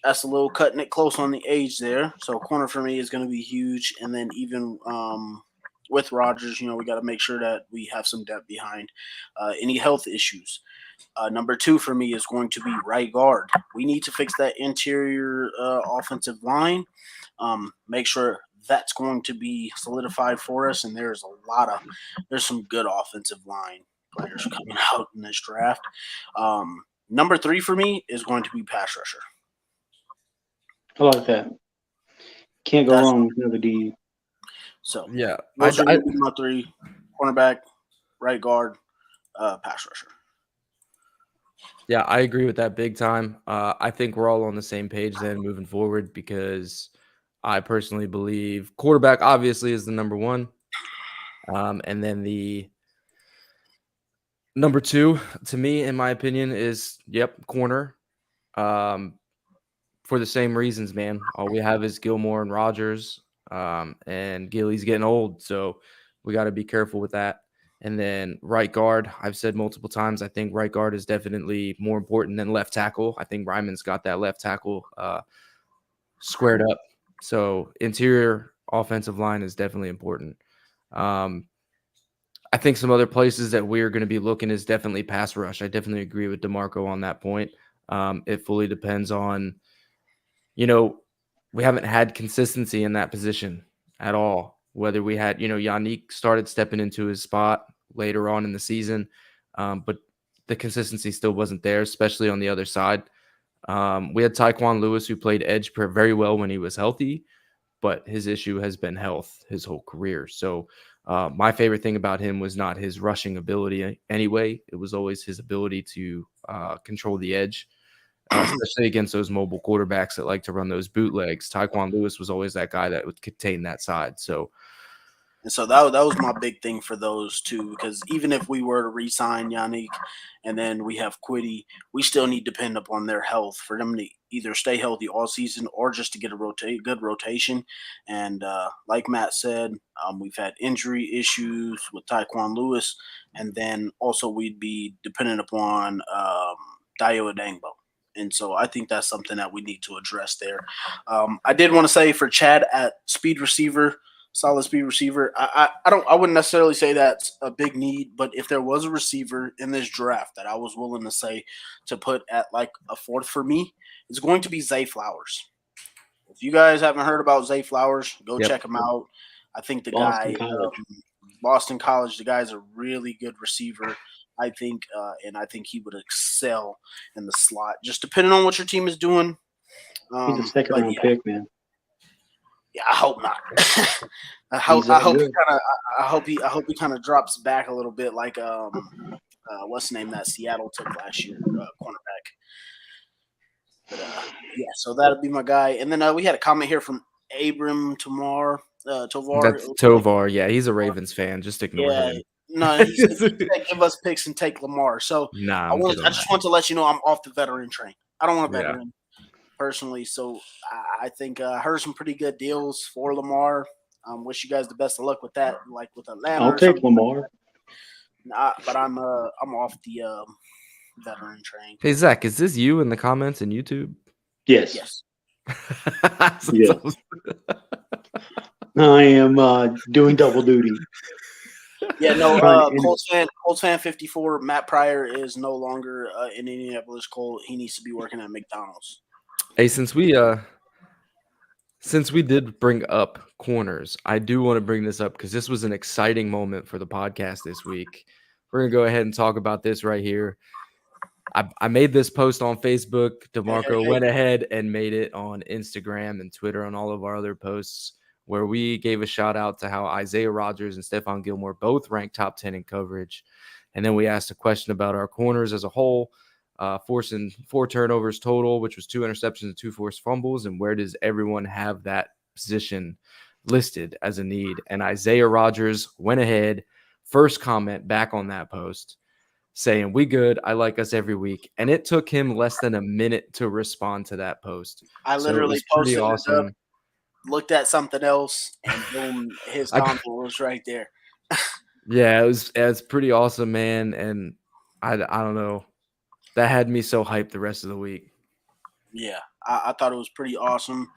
that's a little cutting it close on the age there. So corner for me is going to be huge. And then even with Rodgers, we got to make sure that we have some depth behind any health issues. Number two for me is going to be right guard. We need to fix that interior offensive line. Make sure that's going to be solidified for us. And there's some good offensive line players coming out in this draft. Number three for me is going to be pass rusher. I like that. Can't go wrong with another D. So yeah, those are going to be my three: cornerback, right guard, pass rusher. Yeah, I agree with that big time. I think we're all on the same page then moving forward because I personally believe quarterback obviously is the number one. And then the number two, to me, in my opinion, is corner. For the same reasons, man. All we have is Gilmore and Rogers, and Gilly's getting old, so we got to be careful with that. And then right guard, I've said multiple times, I think right guard is definitely more important than left tackle. I think Ryman's got that left tackle squared up. So interior offensive line is definitely important. I think some other places that we're going to be looking is definitely pass rush. I definitely agree with DeMarco on that point. It fully depends on, we haven't had consistency in that position at all. Whether we had, Yannick started stepping into his spot later on in the season, but the consistency still wasn't there, especially on the other side. We had Taekwon Lewis, who played edge very well when he was healthy, but his issue has been health his whole career. So my favorite thing about him was not his rushing ability anyway. It was always his ability to control the edge, especially against those mobile quarterbacks that like to run those bootlegs. Taekwon Lewis was always that guy that would contain that side. So that was my big thing for those two, because even if we were to re-sign Yannick and then we have Quiddy, we still need to depend upon their health for them to either stay healthy all season or just to get a good rotation. And like Matt said, we've had injury issues with Taekwon Lewis, and then also we'd be dependent upon Dayo Adangbo. And so I think that's something that we need to address there. I did want to say for Chad at speed receiver, solid speed receiver, I wouldn't necessarily say that's a big need, but if there was a receiver in this draft that I was willing to say to put at like a fourth for me, it's going to be Zay Flowers. If you guys haven't heard about Zay Flowers, go check him out. I think the Boston College, the guy's a really good receiver, I think, and I think he would excel in the slot, just depending on what your team is doing. He's a second-round pick, man. Yeah, I hope not. I hope he kind of drops back a little bit, like what's the name that Seattle took last year, cornerback. But so that'd be my guy. And then we had a comment here from Abram Tovar. That's Tovar. Yeah, he's a Ravens fan. Just ignore him. No, he said give us picks and take Lamar. So nah, I just want to let you know I'm off the veteran train. I don't want a veteran personally. So I think I heard some pretty good deals for Lamar. Wish you guys the best of luck with that. Like with Atlanta, I'll take Lamar. But I'm off the veteran train. Hey Zach, is this you in the comments in YouTube? Yes. Yes. Yes. I am doing double duty. Yeah, no. Colts fan 54. Matt Pryor is no longer in Indianapolis Colt. He needs to be working at McDonald's. Hey, since we did bring up corners, I do want to bring this up because this was an exciting moment for the podcast this week. We're gonna go ahead and talk about this right here. I made this post on Facebook. DeMarco went ahead and made it on Instagram and Twitter and all of our other posts, where we gave a shout out to how Isaiah Rodgers and Stephon Gilmore both ranked top 10 in coverage. And then we asked a question about our corners as a whole, forcing 4 turnovers total, which was 2 interceptions and 2 forced fumbles. And where does everyone have that position listed as a need? And Isaiah Rodgers went ahead, first comment back on that post, saying, "We good. I like us every week." And it took him less than a minute to respond to that post. I literally posted awesome. It up, looked at something else, and boom, his comment was right there. Yeah, it was pretty awesome, man. And I don't know. That had me so hyped the rest of the week. Yeah, I thought it was pretty awesome.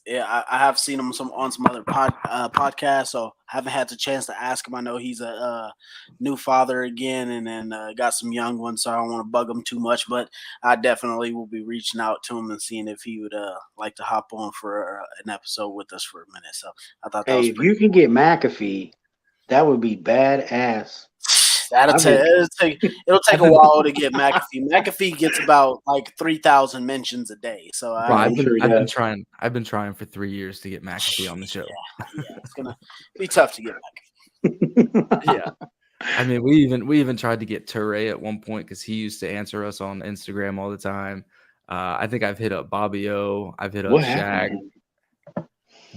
I have seen him on some other podcasts, so I haven't had the chance to ask him. I know he's a new father again, and then got some young ones, so I don't want to bug him too much. But I definitely will be reaching out to him and seeing if he would like to hop on for an episode with us for a minute. So I thought that was if you can get McAfee, that would be badass. It'll take a while to get McAfee. McAfee gets about like 3,000 mentions a day. So I've been trying for 3 years to get McAfee on the show. Yeah, it's gonna be tough to get McAfee. Yeah, I mean, we even tried to get Toure at one point because he used to answer us on Instagram all the time. I think I've hit up Bobby O. I've hit up Shaq.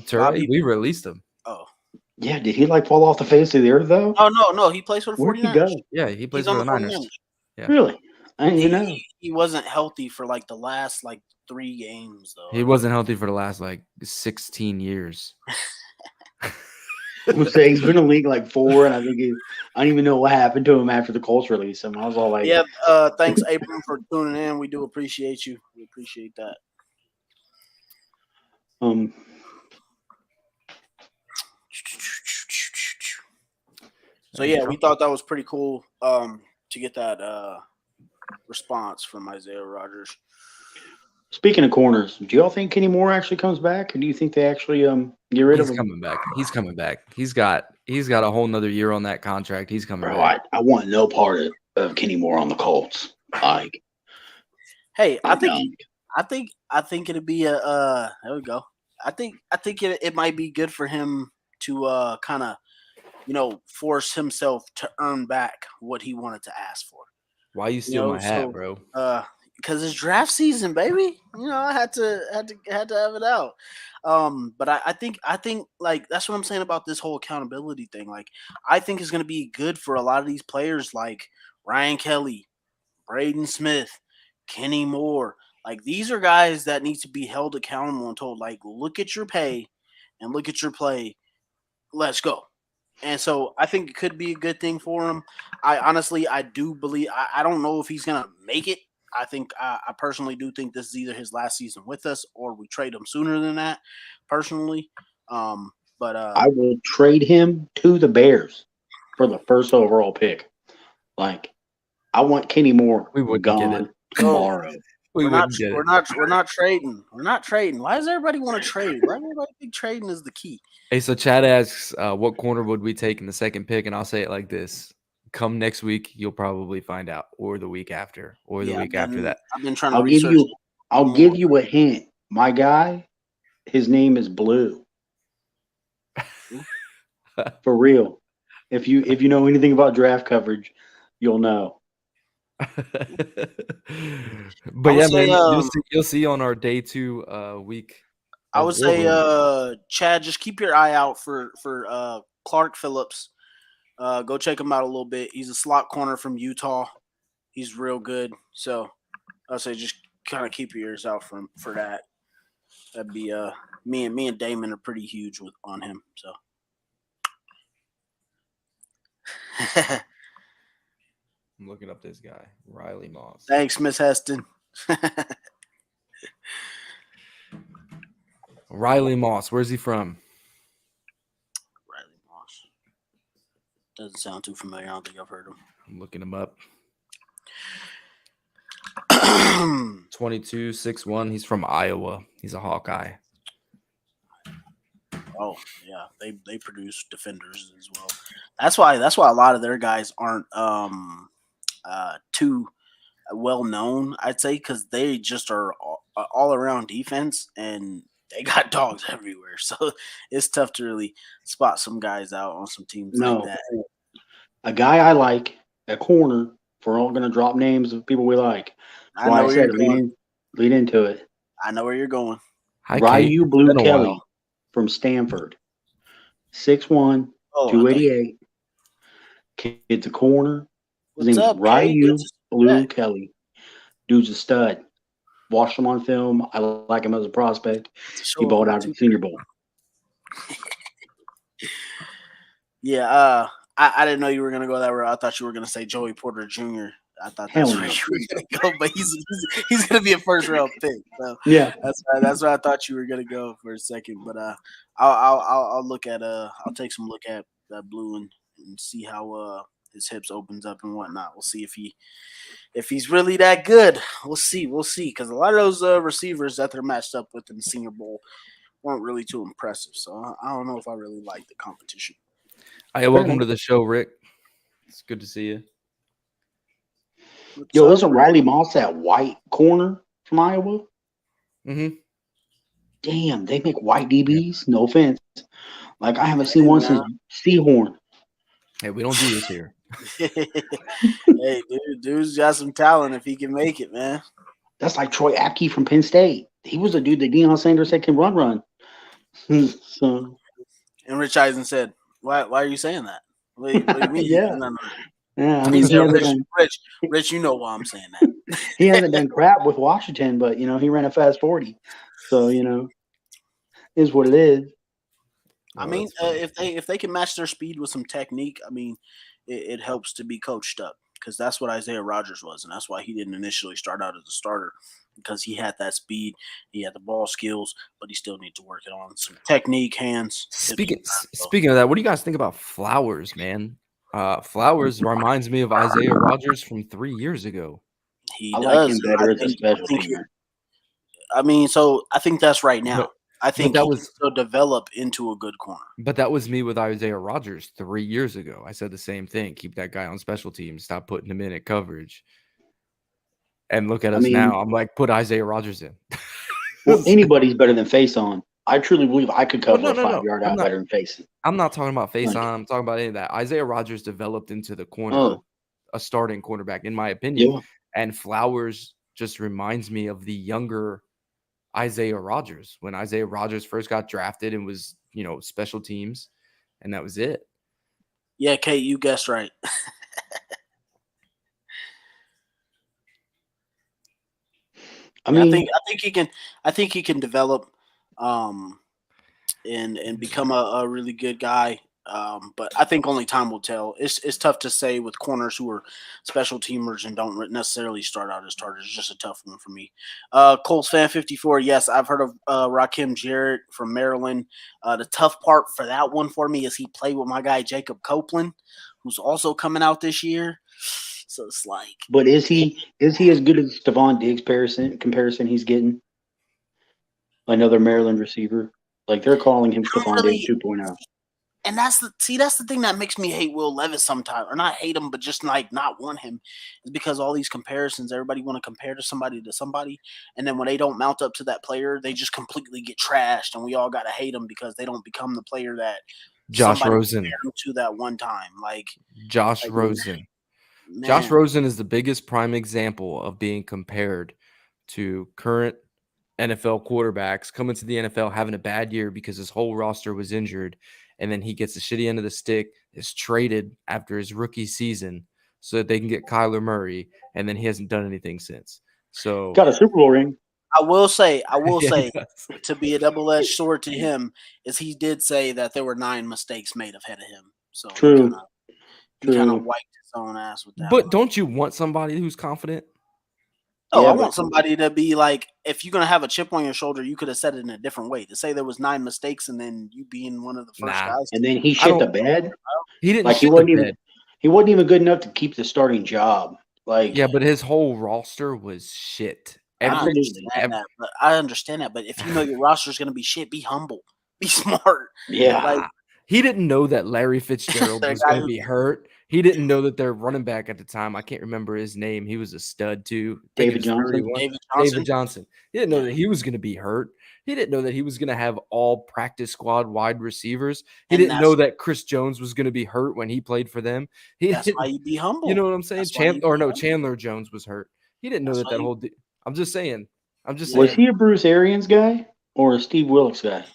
Turay, we released him. Oh. Yeah, did he fall off the face of the earth though? Oh no, he plays for the 49ers. Where'd he go? Yeah, he plays for the Niners. Yeah. Really? I didn't even know. He wasn't healthy for the last 3 games though. He wasn't healthy for the last 16 years. He's been in the league 4, and I don't even know what happened to him after the Colts released him. I was all like, yeah. Thanks, Abram, for tuning in. We do appreciate you. We appreciate that. So yeah, we thought that was pretty cool to get that response from Isaiah Rodgers. Speaking of corners, do y'all think Kenny Moore actually comes back, or do you think they actually get rid of him? He's coming back. He's coming back. He's got a whole nother year on that contract. He's coming back. I want no part of Kenny Moore on the Colts. Hey, I think it'd be a there we go. I think it might be good for him to kind of force himself to earn back what he wanted to ask for. Why you steal my hat, bro? Because it's draft season, baby. I had to have it out. But I think that's what I'm saying about this whole accountability thing. I think it's going to be good for a lot of these players like Ryan Kelly, Braden Smith, Kenny Moore. These are guys that need to be held accountable and told, look at your pay and look at your play. Let's go. And so I think it could be a good thing for him. I do believe – I don't know if he's going to make it. I think I personally do think this is either his last season with us or we trade him sooner than that, personally. But I will trade him to the Bears for the first overall pick. I want Kenny Moore gone tomorrow. We're not trading. We're not trading. Why does everybody want to trade? Why does everybody think trading is the key? Hey, so Chad asks, what corner would we take in the second pick? And I'll say it like this. Come next week, you'll probably find out, or the week after, or the week after that. I've been trying to research. I'll give you a hint. My guy, his name is Blue. For real. If you know anything about draft coverage, you'll know. But yeah, man, you'll see on our day 2 week. I would say, Chad, just keep your eye out for Clark Phillips. Go check him out a little bit. He's a slot corner from Utah. He's real good. So I'll say just kind of keep your ears out for that. That'd be me and Damon are pretty huge on him. So I'm looking up this guy, Riley Moss. Thanks, Miss Heston. Riley Moss, where's he from? Riley Moss. Doesn't sound too familiar. I don't think I've heard him. I'm looking him up. 22, 6'1". He's from Iowa. He's a Hawkeye. Oh yeah, they produce defenders as well. That's why a lot of their guys aren't too well known, I'd say, because they just are all around defense and they got dogs everywhere. So it's tough to really spot some guys out on some teams like that. A guy I like at corner. If we're all going to drop names of people we like. That's why I said lead into it. I know where you're going. Ryu Blue Kelly from Stanford. 6'1", 288. Kid's a corner. His name is Ryu Blue Kelly. Dude's a stud. Watched him on film. I like him as a prospect. He balled out at the Senior Bowl. Yeah, I didn't know you were going to go that route. I thought you were going to say Joey Porter Jr. I thought that's where you were going to go, but he's going to be a first-round pick. So yeah, that's where I thought you were going to go for a second. But I'll look at I'll take some look at that Blue and see how his hips opens up and whatnot. We'll see if he's really that good. We'll see because a lot of those receivers that they're matched up with in the Senior Bowl weren't really too impressive. So I don't know if I really like the competition. Hi, welcome to the show, Rick. It's good to see you. Yo, isn't Riley Moss that white corner from Iowa? Mm-hmm. Damn, they make white DBs? No offense. I haven't seen one since Seahorn. Hey, we don't do this here. Hey, dude's got some talent if he can make it, man. That's like Troy Apke from Penn State. He was a dude that Deion Sanders said can run. So And Rich Eisen said, "Why are you saying that? What do you mean?" yeah, No. yeah. I He mean, said, Rich, you know why I'm saying that. he hasn't done crap with Washington, but he ran a fast 40, so is what it is. I mean, if they can match their speed with some technique, I mean, it helps to be coached up because that's what Isaiah Rogers was, and that's why he didn't initially start out as a starter because he had that speed, he had the ball skills, but he still needs to work it on some technique, hands. Speaking of that, what do you guys think about Flowers, man? Flowers reminds me of Isaiah Rogers from 3 years ago. I like him better as a special teamer. I mean, so I think that's right now. I think that he was can still develop into a good corner. But that was me with Isaiah Rogers 3 years ago. I said the same thing. Keep that guy on special teams. Stop putting him in at coverage. And look at us now. I'm like, put Isaiah Rogers in. Well, anybody's better than face on. I truly believe I could cover a 5-yard out better than face. I'm not talking about face on. I'm talking about any of that. Isaiah Rogers developed into the corner, a starting cornerback, in my opinion. Yeah. And Flowers just reminds me of the younger Isaiah Rogers when Isaiah Rogers first got drafted and was, special teams, and that was it. Yeah, Kate, you guessed right. I think he can develop and become a really good guy. But I think only time will tell. It's tough to say with corners who are special teamers and don't necessarily start out as starters. It's just a tough one for me. Colts fan 54. Yes, I've heard of Rakim Jarrett from Maryland. The tough part for that one for me is he played with my guy Jacob Copeland, who's also coming out this year. So it's like, but is he as good as Stephon Diggs comparison he's getting? Another Maryland receiver, like they're calling him Stephon Diggs 2.0. And that's the thing that makes me hate Will Levis sometimes, or not hate him, but just like not want him, is because all these comparisons, everybody want to compare to somebody, and then when they don't mount up to that player, they just completely get trashed, and we all gotta hate them because they don't become the player that Josh Rosen to that one time, Rosen. Man. Josh Rosen is the biggest prime example of being compared to current NFL quarterbacks coming to the NFL having a bad year because his whole roster was injured. And then he gets the shitty end of the stick, is traded after his rookie season so that they can get Kyler Murray, and then he hasn't done anything since. So got a Super Bowl ring. I will say, to be a double-edged sword to him, is he did say that there were 9 mistakes made ahead of him. So true. He kind of wiped his own ass with that. But don't you want somebody who's confident? Oh, yeah, I want somebody to be like, if you're going to have a chip on your shoulder, you could have said it in a different way. To say there was 9 mistakes and then you being one of the first guys. And then he shit the bed. He didn't he wasn't even good enough to keep the starting job. Yeah, but his whole roster was shit. I understand that. But if you know your roster is going to be shit, be humble. Be smart. Yeah. He didn't know that Larry Fitzgerald was going to be hurt. He didn't know that their running back at the time, I can't remember his name. He was a stud too. David Johnson. David Johnson. He didn't know that he was going to be hurt. He didn't know that he was going to have all practice squad wide receivers. He didn't know that Chris Jones was going to be hurt when he played for them. That's why you be humble. You know what I'm saying? Chandler Jones was hurt. He didn't know that whole I'm just saying. Was he a Bruce Arians guy or a Steve Wilkes guy?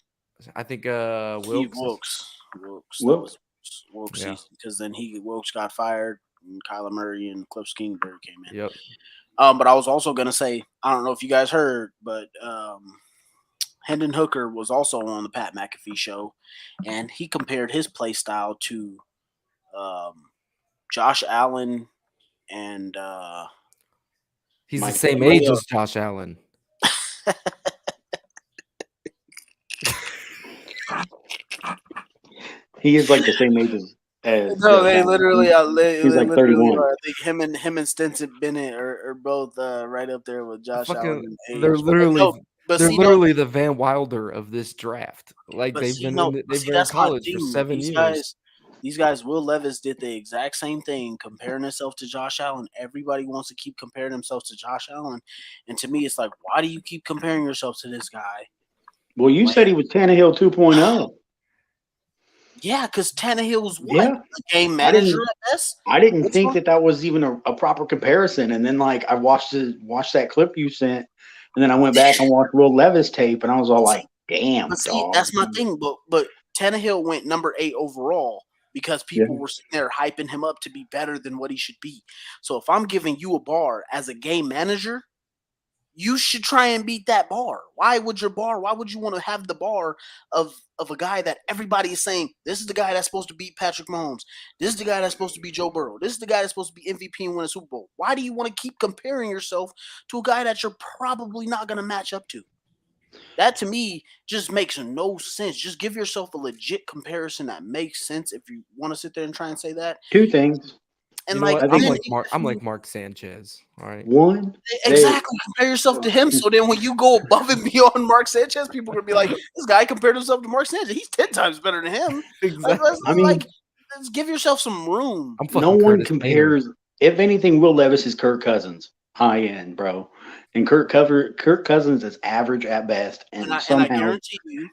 I think Wilkes. Wilkes, because then Wilkes got fired, and Kyler Murray and Cliff Kingsbury came in. Yep. But I was also gonna say, I don't know if you guys heard, but Hendon Hooker was also on the Pat McAfee show, and he compared his play style to Josh Allen and he's the same age as Josh Allen. He is like the same age as no, they literally he's like 31. I think him and Stetson Bennett are both right up there with Josh Allen. They're literally the Van Wilder of this draft. Like they've been in college for 7 years. These guys, Will Levis did the exact same thing, comparing himself to Josh Allen. Everybody wants to keep comparing themselves to Josh Allen, and to me, it's like, why do you keep comparing yourself to this guy? Well, you said he was Tannehill 2.0. Yeah, because Tannehill's a game manager at best. I didn't think that was even a proper comparison. And then, I watched that clip you sent, and then I went back and watched Will Levis tape, and I was all like, damn, But see, dog. that's my thing. But Tannehill went number 8 overall because people were sitting there hyping him up to be better than what he should be. So if I'm giving you a bar as a game manager, you should try and beat that bar. Why would you want to have the bar of a guy that everybody is saying, this is the guy that's supposed to beat Patrick Mahomes. This is the guy that's supposed to be Joe Burrow. This is the guy that's supposed to be MVP and win a Super Bowl. Why do you want to keep comparing yourself to a guy that you're probably not going to match up to? That to me just makes no sense. Just give yourself a legit comparison that makes sense if you want to sit there and try and say that. 2 things. And You know like, what? I'm like Mark Sanchez. All right. One, exactly, compare yourself to him. So then when you go above and beyond Mark Sanchez, people are gonna be like, this guy compared himself to Mark Sanchez. He's 10 times better than him. Exactly. Let's give yourself some room. no one compares. If anything, Will Levis is Kirk Cousins, high end, bro. And Kirk Cousins is average at best, and I somehow guarantee you,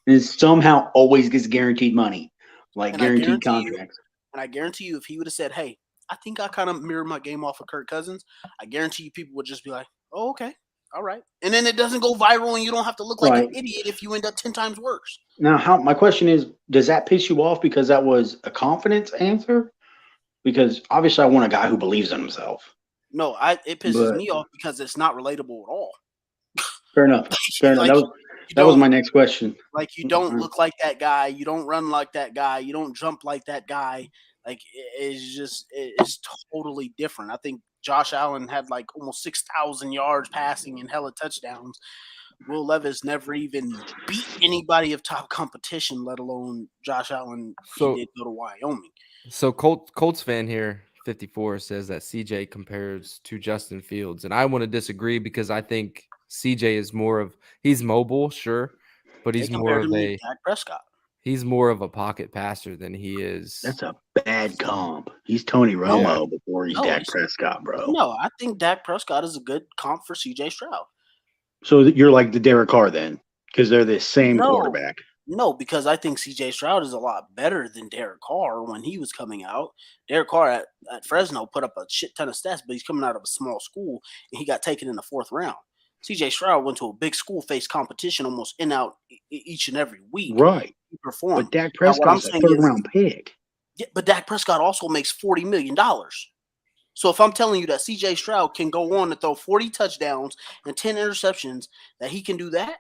always gets guaranteed money, like guaranteed contracts. And I guarantee you, if he would have said, "Hey, I think I kind of mirrored my game off of Kirk Cousins," I guarantee you, people would just be like, "Oh, okay, all right," and then it doesn't go viral, and you don't have to look like an idiot if you end up 10 times worse. Now, my question is, does that piss you off because that was a confidence answer? Because obviously, I want a guy who believes in himself. No, it pisses me off because it's not relatable at all. Fair enough. Fair enough. That was my next question. Like, you don't look like that guy. You don't run like that guy. You don't jump like that guy. Like, it's totally different. I think Josh Allen had like almost 6,000 yards passing and hella touchdowns. Will Levis never even beat anybody of top competition, let alone Josh Allen. He did go to Wyoming. So Colts fan here, 54, says that CJ compares to Justin Fields, and I want to disagree because I think CJ is he's mobile, sure, but he's more of a Dak Prescott. He's more of a pocket passer than he is. That's a bad comp. He's Tony Romo before he's Dak Prescott, bro. No, I think Dak Prescott is a good comp for CJ Stroud. So you're like the Derek Carr then, because they're the same quarterback. No, because I think CJ Stroud is a lot better than Derek Carr when he was coming out. Derek Carr at Fresno put up a shit ton of stats, but he's coming out of a small school, and he got taken in the 4th round. CJ Stroud went to a big school, faced competition almost in out each and every week. Right. He performed. But Dak Prescott's a 3rd-round pick. Yeah, but Dak Prescott also makes $40 million. So if I'm telling you that CJ Stroud can go on to throw 40 touchdowns and 10 interceptions, that he can do that?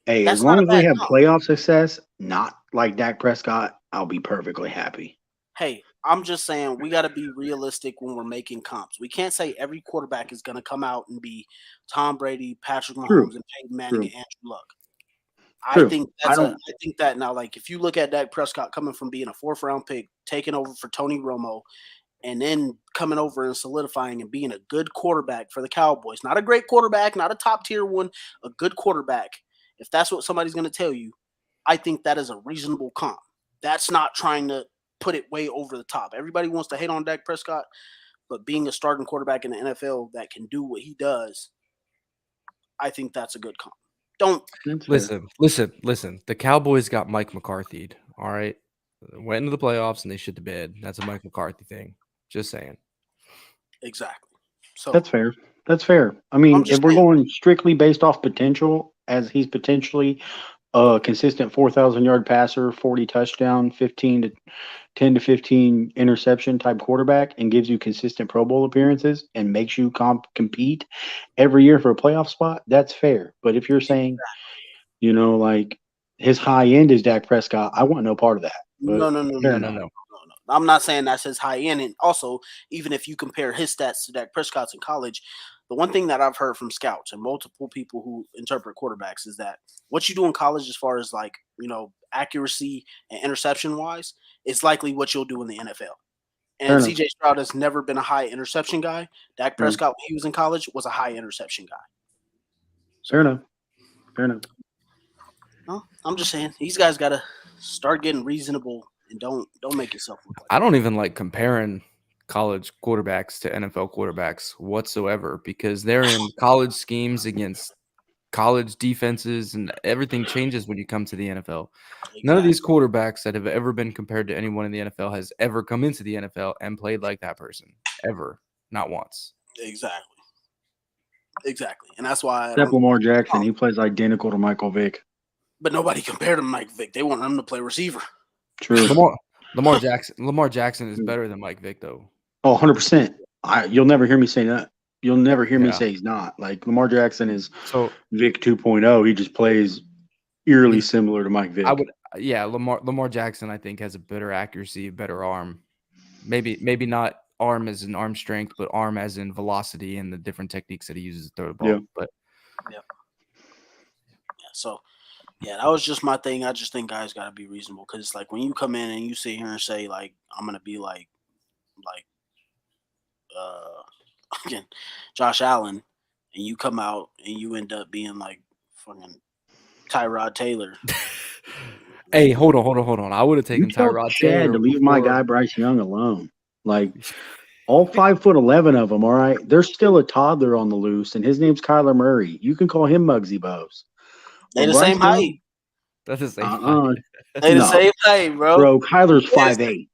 Hey, as long as they have playoff success, not like Dak Prescott, I'll be perfectly happy. Hey, I'm just saying we got to be realistic when we're making comps. We can't say every quarterback is going to come out and be Tom Brady, Patrick Mahomes, and Peyton Manning and Andrew Luck. I think that now, like, if you look at Dak Prescott coming from being a 4th-round pick, taking over for Tony Romo, and then coming over and solidifying and being a good quarterback for the Cowboys, not a great quarterback, not a top-tier one, a good quarterback. If that's what somebody's going to tell you, I think that is a reasonable comp. That's not trying to put it way over the top. Everybody wants to hate on Dak Prescott, but being a starting quarterback in the NFL that can do what he does, I think that's a good comp. Listen. The Cowboys got Mike McCarthy. All right. Went into the playoffs and they shit the bed. That's a Mike McCarthy thing. Just saying. Exactly. So that's fair. I mean, if we're going strictly based off potential, as he's potentially a consistent 4,000-yard passer, 40 touchdown, 10 to 15 interception type quarterback, and gives you consistent Pro Bowl appearances and makes you compete every year for a playoff spot, that's fair. But if you're saying, like his high end is Dak Prescott, I want no part of that. No. I'm not saying that's his high end. And also, even if you compare his stats to Dak Prescott's in college, the one thing that I've heard from scouts and multiple people who interpret quarterbacks is that what you do in college as far as accuracy and interception wise is likely what you'll do in the NFL. And CJ Stroud has never been a high interception guy. Dak Prescott, when he was in college, was a high interception guy. Fair enough. Well, I'm just saying these guys got to start getting reasonable and don't make yourself look like I don't even like comparing college quarterbacks to NFL quarterbacks whatsoever because they're in college schemes against college defenses and everything changes when you come to the NFL. Exactly. None of these quarterbacks that have ever been compared to anyone in the NFL has ever come into the NFL and played like that person ever. Not once. Exactly. And that's why Except Lamar Jackson, he plays identical to Michael Vick. but nobody compared him to Mike Vick. They wanted him to play receiver. True. Lamar Jackson is better than Mike Vick though. Oh, 100%. You'll never hear me say that. You'll never hear me Yeah. say he's not. Like Lamar Jackson is So Vic 2.0. He just plays eerily similar to Mike Vick. Lamar Jackson I think has a better accuracy, better arm. Maybe not arm as in arm strength, but arm as in velocity and the different techniques that he uses to throw the ball. Yeah. But Yeah. So, yeah, that was just my thing. I just think guys got to be reasonable because, like, when you come in and you sit here and say, like, I'm gonna be like, again, Josh Allen, and you come out and you end up being like fucking Tyrod Taylor. hey, hold on. I would have taken You tell Tyrod Chad Taylor to leave my before- guy Bryce Young alone. Like all 5'11" of them. All right, there's still a toddler on the loose, and his name's Kyler Murray. You can call him Muggsy Bogues. They But the Bryce same Young- height. That's the same. Uh-uh. They the No. same height, bro. Bro, Kyler's 5'8".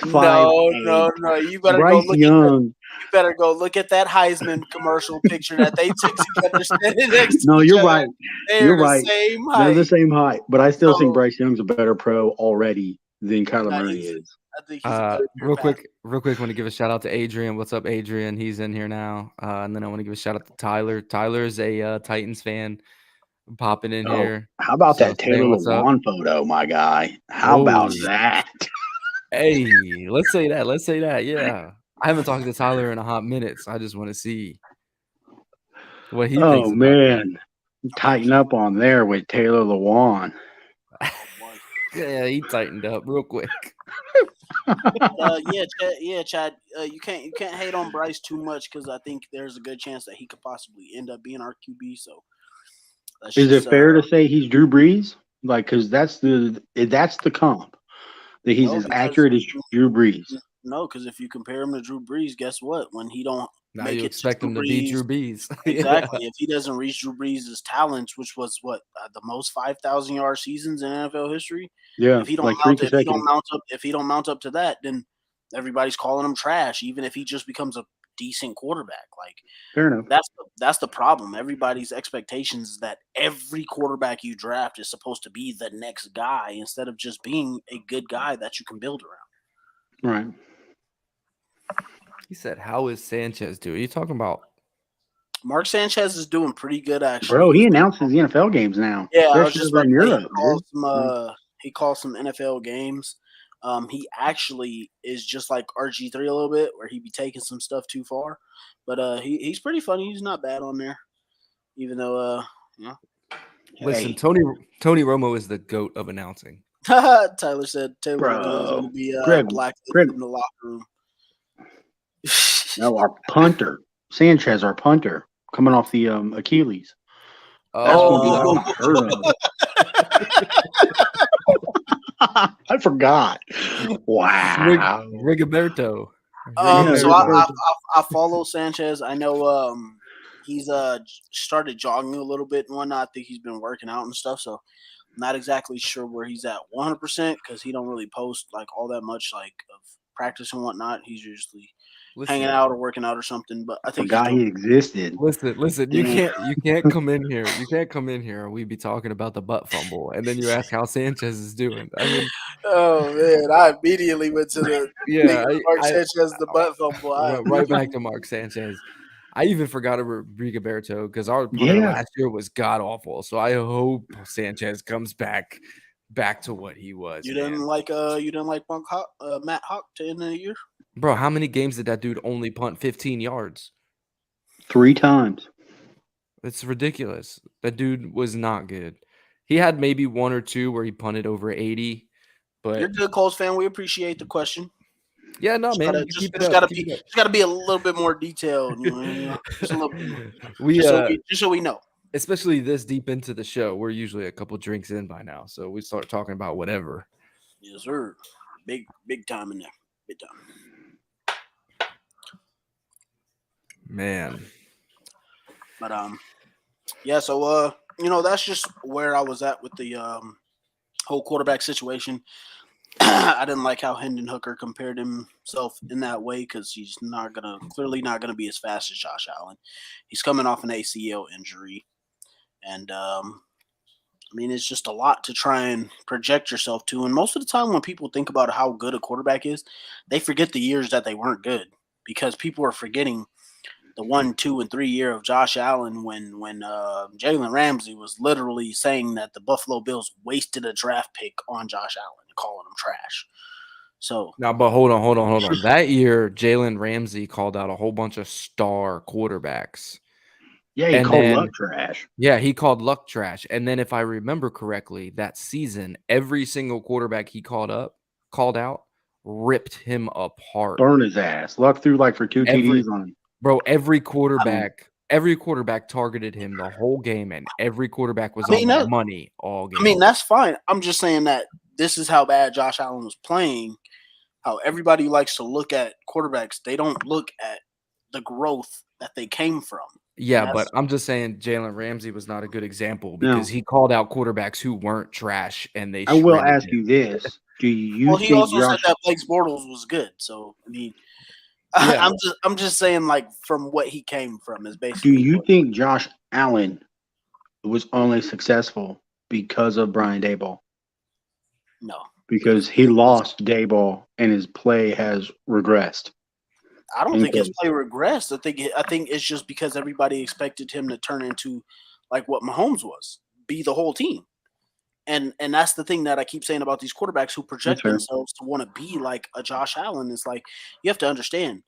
No. You better go Bryce look Young. You better go look at that Heisman commercial picture that they took together standing next to No, each you're other. right. They're You're the right. same They're height. the same height, but I still No. think Bryce Young's a better pro already than Kyler Nah, Murray he's- is. I think he's a Real quick, want to give a shout out to Adrian. What's up, Adrian? He's in here now. And then I want to give a shout out to Tyler. Tyler's a Titans fan, popping in Oh, here. How about So, that saying Taylor what's up. Lewan photo, my guy? How about Oh. that? Hey, let's say that. Yeah, I haven't talked to Tyler in a hot minute, so I just want to see what he thinks. Oh about man, tighten up on there with Taylor Lewan. it. Yeah, he tightened up real quick. Chad. You can't hate on Bryce too much because I think there's a good chance that he could possibly end up being our QB. So, Is it fair to say he's Drew Brees? Like, because that's the comp that he's No, as because- accurate as Drew Brees. No, because if you compare him to Drew Brees, guess what? When he don't Now make you it expect to him to beat Drew Brees. exactly, if he doesn't reach Drew Brees' talents, which was the most 5,000-yard seasons in NFL history. Yeah, If he don't like mount, three consecutive. if he don't mount up to that, then everybody's calling him trash. Even if he just becomes a decent quarterback, like Fair enough. that's the problem. Everybody's expectations is that every quarterback you draft is supposed to be the next guy instead of just being a good guy that you can build around. Right. He said, "How is Sanchez doing?" Are you talking about? Mark Sanchez is doing pretty good, actually. Bro, he announces the NFL games now. Yeah, I They're was just in about to say, Europe. he calls some NFL games. He actually is just like RG3 a little bit, where he be taking some stuff too far. But he's pretty funny. He's not bad on there, even though Listen, Hey. Tony Romo is the GOAT of announcing. Tyler said Taylor Bro, is going to be Greg- blacklisted in the locker room. No, our punter, Sanchez, our punter, coming off the Achilles. That's Oh, gonna be unheard of. I forgot. Wow. Rigoberto. So Yeah. I follow Sanchez. I know he's started jogging a little bit and whatnot. I think he's been working out and stuff. So not exactly sure where he's at 100% because he don't really post like all that much like of practice and whatnot. He's usually hanging out or working out or something. But I think Forgot he existed. Listen. You can't come in here. You can't come in here and we be talking about the butt fumble, and then you ask how Sanchez is doing. I mean, oh man, I immediately went to the yeah, Mark Sanchez the butt fumble. right back to Mark Sanchez. I even forgot about Rigoberto because our punter Yeah. last year was god awful. So I hope Sanchez comes back to what he was. You man. didn't like Matt Hawk to end of the year? Bro, how many games did that dude only punt 15 yards? 3 times. It's ridiculous. That dude was not good. He had maybe 1 or 2 where he punted over 80, but You're a good Colts fan. We appreciate the question. yeah, no, man. Gotta- you keep it just up, gotta keep be it up. just gotta be a little bit more detailed. You know, just a little bit more. We Just so we know. especially this deep into the show, we're usually a couple drinks in by now, so we start talking about whatever. Yes, sir. Big time in there. Big time. Man, But yeah. So that's just where I was at with the whole quarterback situation. I didn't like how Hendon Hooker compared himself in that way because he's clearly not gonna be as fast as Josh Allen. He's coming off an ACL injury, and I mean, it's just a lot to try and project yourself to. And most of the time, when people think about how good a quarterback is, they forget the years that they weren't good because people are forgetting the 1, 2, and 3 year of Josh Allen when Jalen Ramsey was literally saying that the Buffalo Bills wasted a draft pick on Josh Allen and calling him trash. So Now, but hold on. That year, Jalen Ramsey called out a whole bunch of star quarterbacks. Yeah, he And called then- Luck trash. Yeah, he called Luck trash. And then if I remember correctly, that season, every single quarterback he called out, ripped him apart. Burn his ass. Luck threw like for 2 TDs on him. Bro, every quarterback targeted him the whole game, and every quarterback was I mean, on that- money all game. I mean, that's fine. I'm just saying that this is how bad Josh Allen was playing. How everybody likes to look at quarterbacks, they don't look at the growth that they came from. Yeah, That's- but I'm just saying Jalen Ramsey was not a good example because he called out quarterbacks who weren't trash, and they I will shredded ask him. you this: do you Well, he think also Josh? said that Blake Bortles was good. So I mean, Yeah. I'm just saying like from what he came from is Do basically. you what- think Josh Allen was only successful because of Brian Daboll? No, Because he lost Daboll and his play has regressed. I don't think his Okay. play regressed. I think it's just because everybody expected him to turn into like what Mahomes was, be the whole team. And that's the thing that I keep saying about these quarterbacks who project fair. themselves to want to be like a Josh Allen. Is like you have to understand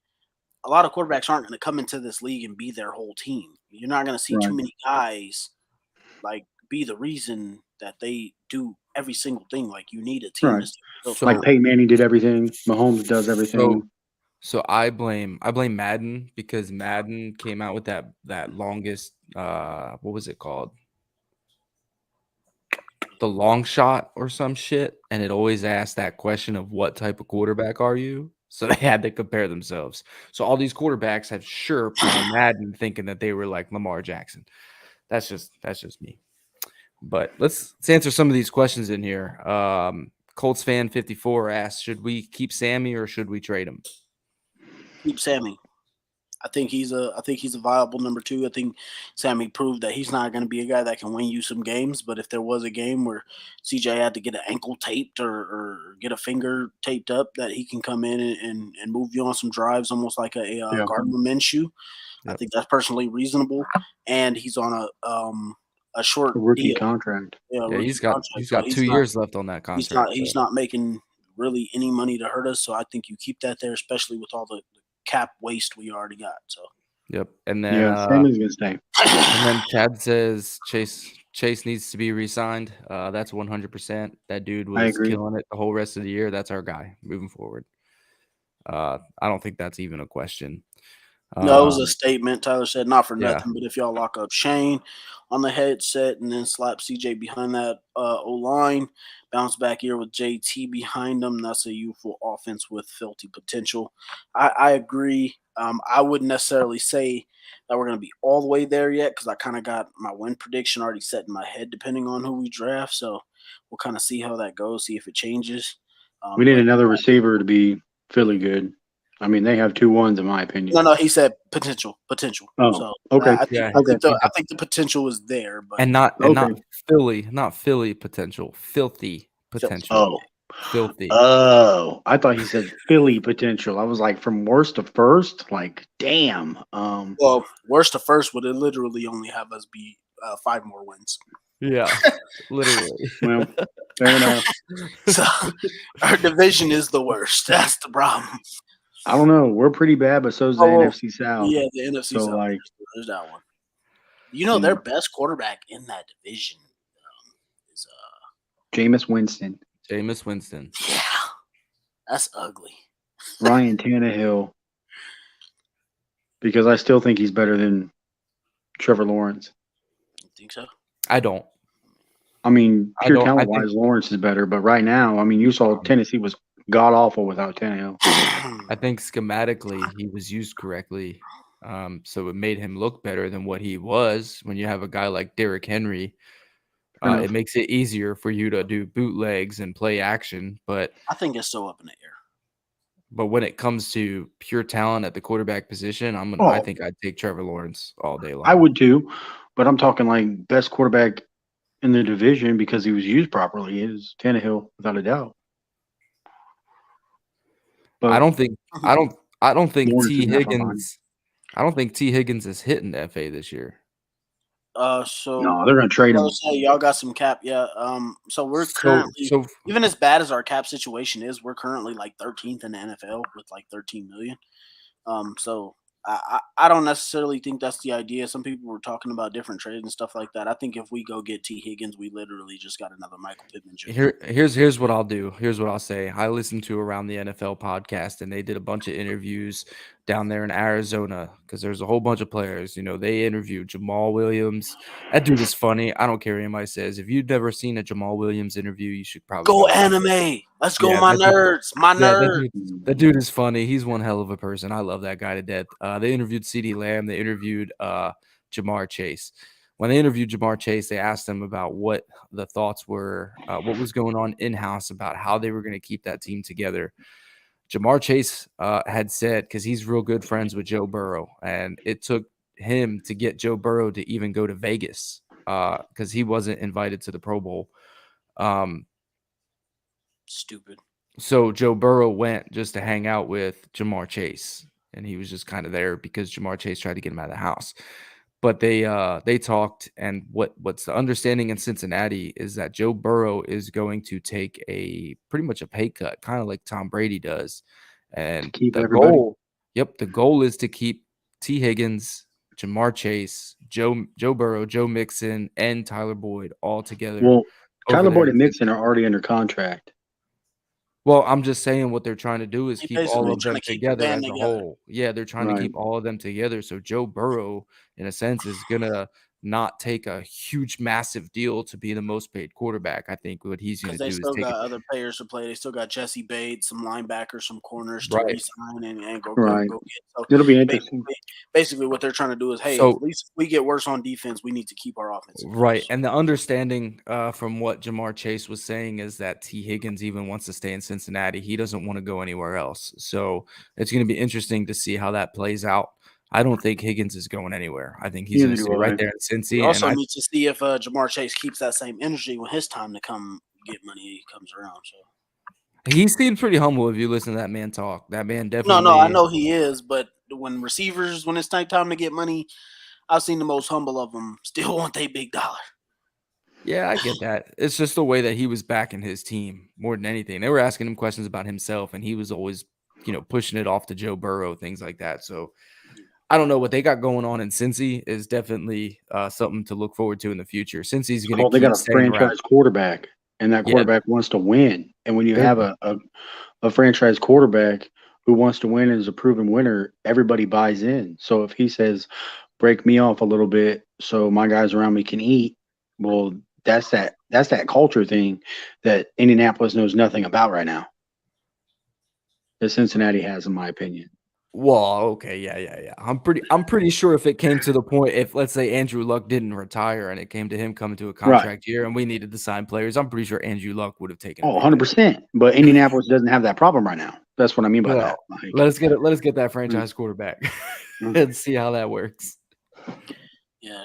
a lot of quarterbacks aren't going to come into this league and be their whole team. You're not going to see too Right. many guys like be the reason that they do every single thing. Like you need a team. Right. that's built So- Like around. Peyton Manning did everything. Mahomes does everything. So I blame Madden because Madden came out with that longest what was it called? The long shot or some shit, and it always asked that question of what type of quarterback are you? So they had to compare themselves. So all these quarterbacks have put on Madden thinking that they were like Lamar Jackson. That's just me. But let's answer some of these questions in here. Colts fan 54 asks, should we keep Sammy or should we trade him? Keep Sammy. I think he's a viable number 2. I think Sammy proved that he's not going to be a guy that can win you some games. But if there was a game where CJ had to get an ankle taped or get a finger taped up, that he can come in and move you on some drives, almost like a Gardner Minshew. I Yep. think that's personally reasonable. And he's on a short A rookie deal. contract. Yeah, rookie he's got contract. So 2 years left on that contract. He's not making really any money to hurt us. So I think you keep that there, especially with all the cap waste we already got. So Yep. And then Yeah, Sammy's gonna stay. and then Chad says Chase needs to be re-signed. That's 100%. That dude I was agree. killing it the whole rest of the year. That's our guy moving forward. I don't think that's even a question. No, it was a statement. Tyler said, not for yeah. nothing, but if y'all lock up Shane on the headset and then slap CJ behind that O-line, bounce back here with JT behind them, that's a youthful offense with filthy potential. I agree. I wouldn't necessarily say that we're going to be all the way there yet because I kind of got my win prediction already set in my head depending on who we draft. So we'll kind of see how that goes, see if it changes. We need but- another receiver to be Philly good. I mean, they have 2 1s in my opinion. No, he said potential. Oh, So okay. I think, Yeah, I think the potential is there, but And not Okay. not Philly potential, filthy potential. Oh, Filthy. I thought he said Philly potential. I was like, from worst to first. Like, damn. well, worst to first would it literally only have us be 5 more wins. Yeah. Literally. Well, fair enough. So our division is the worst. That's the problem. I don't know. We're pretty bad, but so's the Oh, NFC South. Yeah, the NFC So, South. like, There's that one. You know, their best quarterback in that division is Jameis Winston, Jameis Winston. yeah, that's ugly. Ryan Tannehill, because I still think he's better than Trevor Lawrence. You think so? I don't. I mean, I pure don't- I talent wise, Lawrence is better. But right now, I mean, you saw Tennessee was god awful without Tannehill. I think schematically he was used correctly. So it made him look better than what he was. When you have a guy like Derrick Henry, Fair enough. it makes it easier for you to do bootlegs and play action. But I think it's so up in the air. when it comes to pure talent at the quarterback position, I Oh. think I'd take Trevor Lawrence all day long. I would too, but I'm talking like best quarterback in the division because he was used properly is Tannehill, without a doubt. But I don't think Lawrence T is not far behind. Higgins. I don't think T Higgins is hitting the FA this year. So No, they're going to trade him. let's say y'all got some cap, yeah. So we're currently even as bad as our cap situation is, we're currently like 13th in the NFL with like 13 million. So I don't necessarily think that's the idea. Some people were talking about different trades and stuff like that. I think if we go get T Higgins, we literally just got another Michael Pittman Jr. Here's what I'll do. Here's what I'll say. I listened to Around the NFL podcast, and they did a bunch of interviews down there in Arizona because there's a whole bunch of players. You know, they interviewed Jamal Williams. That dude is funny. I don't care what anybody says. If you've never seen a Jamal Williams interview, you should probably go anime. Let's go, my nerds. That dude is funny. He's one hell of a person. I love that guy to death. They interviewed CeeDee Lamb. They interviewed Jamar Chase. When they interviewed Jamar Chase, they asked him about what the thoughts were, what was going on in-house about how they were going to keep that team together. Jamar Chase had said, because he's real good friends with Joe Burrow, and it took him to get Joe Burrow to even go to Vegas because he wasn't invited to the Pro Bowl. Stupid. So Joe Burrow went just to hang out with Jamar Chase, and he was just kind of there because Jamar Chase tried to get him out of the house. But they talked, and what's the understanding in Cincinnati is that Joe Burrow is going to take pretty much a pay cut, kind of like Tom Brady does. And the goal is to keep T Higgins, Jamar Chase, Joe Burrow, Joe Mixon, and Tyler Boyd all together. Well, Tyler Boyd and Mixon are already under contract. Well, I'm just saying what they're trying to do is keep all of them together as a whole. Yeah, they're trying to keep all of them together. So Joe Burrow, in a sense, is going to not take a huge, massive deal to be the most paid quarterback. I think what he's going to do is take other players to play. They still got Jesse Bates, some linebackers, some corners to resign and go get. So it'll be interesting. Basically, what they're trying to do is, hey, at least if we get worse on defense, we need to keep our offense. Right. And the understanding from what Jamar Chase was saying is that T Higgins even wants to stay in Cincinnati. He doesn't want to go anywhere else. So it's going to be interesting to see how that plays out. I don't think Higgins is going anywhere. I think he's going to stay right there in Cincy. We also need to see if Jamar Chase keeps that same energy when his time to come get money comes around. So he seemed pretty humble if you listen to that man talk. That man definitely. No, I know he is, but when it's time to get money, I've seen the most humble of them still want their big dollar. Yeah, I get that. It's just the way that he was backing his team more than anything. They were asking him questions about himself, and he was always, pushing it off to Joe Burrow, things like that. So I don't know what they got going on in Cincy is definitely something to look forward to in the future. Cincy's going to they got a franchise quarterback, and that quarterback wants to win. And when you have a franchise quarterback who wants to win and is a proven winner, everybody buys in. So if he says, break me off a little bit so my guys around me can eat, well, that's that culture thing that Indianapolis knows nothing about right now. That Cincinnati has, in my opinion. Well, okay, yeah. I'm pretty sure if it came to the point, if let's say Andrew Luck didn't retire and it came to him coming to a contract year and we needed to sign players, I'm pretty sure Andrew Luck would have taken. 100%. But Indianapolis doesn't have that problem right now. That's what I mean by that. Let us get that franchise quarterback and see how that works. Yeah,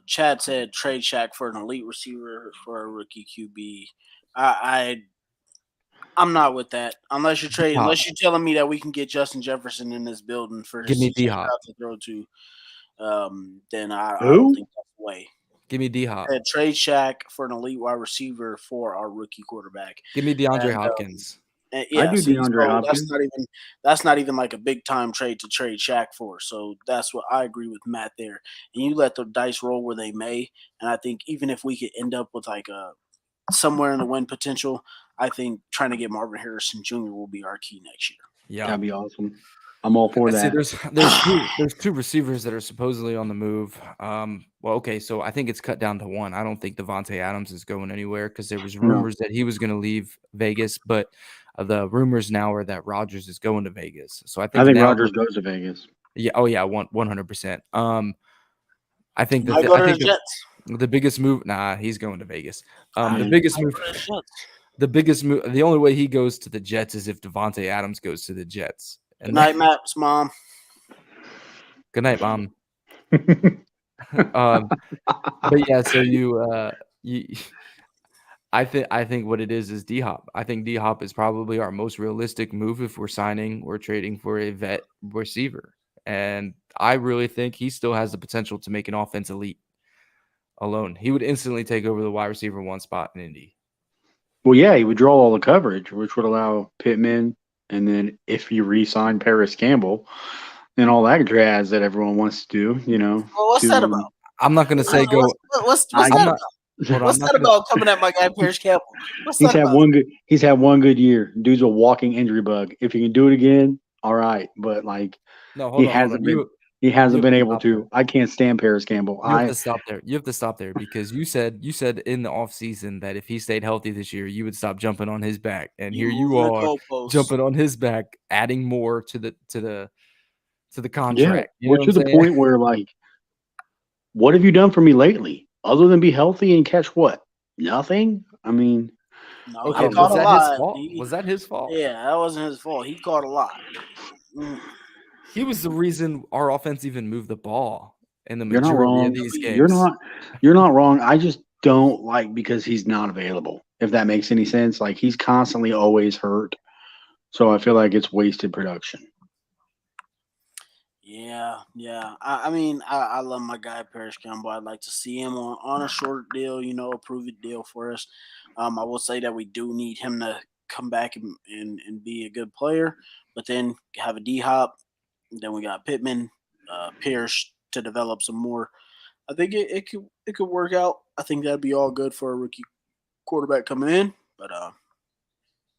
Chad said trade Shaq for an elite receiver for a rookie QB. I'm not with that. Unless you're telling me that we can get Justin Jefferson in this building for give me D-Hop to throw to, then I don't think that's the way. Give me D-Hop. Trade Shaq for an elite wide receiver for our rookie quarterback. Give me DeAndre Hopkins. I do DeAndre Hopkins. That's not even like a big time trade to trade Shaq for. So that's what I agree with Matt there. And you let the dice roll where they may. And I think even if we could end up with like somewhere in the win potential, I think trying to get Marvin Harrison Jr. will be our key next year. Yeah, that'd be awesome. I'm all for that. There's two receivers that are supposedly on the move. Okay, so I think it's cut down to one. I don't think Davante Adams is going anywhere because there was rumors that he was going to leave Vegas, but the rumors now are that Rodgers is going to Vegas. So I think Rodgers goes to Vegas. Yeah. Oh yeah. 100%. I think the biggest move. Nah, he's going to Vegas. The biggest move. The only way he goes to the Jets is if Davante Adams goes to the Jets. Good night, Matt's mom. Good night, Mom. But yeah, so you you, I think what it is D Hop. I think D Hop is probably our most realistic move if we're signing or trading for a vet receiver. And I really think he still has the potential to make an offense elite alone. He would instantly take over the wide receiver one spot in Indy. Well, yeah, he would draw all the coverage, which would allow Pittman, and then if you re-sign Paris Campbell, and all that jazz that everyone wants to do, Well, what's that about? I'm not going to say go. What's I'm that not- about? Hold on, What's I'm not that gonna- about coming at my guy Paris Campbell? What's He's that had about? one good. He's had one good year. Dude's a walking injury bug. If he can do it again, all right. But like No, he hold on. hasn't been. You He hasn't you been have to able stop to. there. I can't stand Paris Campbell. have to stop there. You have to stop there because you said in the offseason that if he stayed healthy this year, you would stop jumping on his back. And here you moving the are goalposts. jumping on his back, adding more to the Yeah, contract. You know we're what to I'm the saying? point where like, what have you done for me lately, other than be healthy and catch what? Nothing. I mean, No, Okay, he caught was a that lot. his fault? He- Was that his fault? yeah, that wasn't his fault. He caught a lot. Mm. He was the reason our offense even moved the ball in the you're not majority wrong. of these games. You're not wrong. I just don't like because he's not available. If that makes any sense, like he's constantly always hurt, so I feel like it's wasted production. Yeah. I mean, I love my guy Paris Campbell. I'd like to see him on a short deal, a prove-it deal for us. I will say that we do need him to come back and be a good player, but then have a D Hop. Then we got Pittman, Pierce to develop some more. I think it could work out. I think that'd be all good for a rookie quarterback coming in. But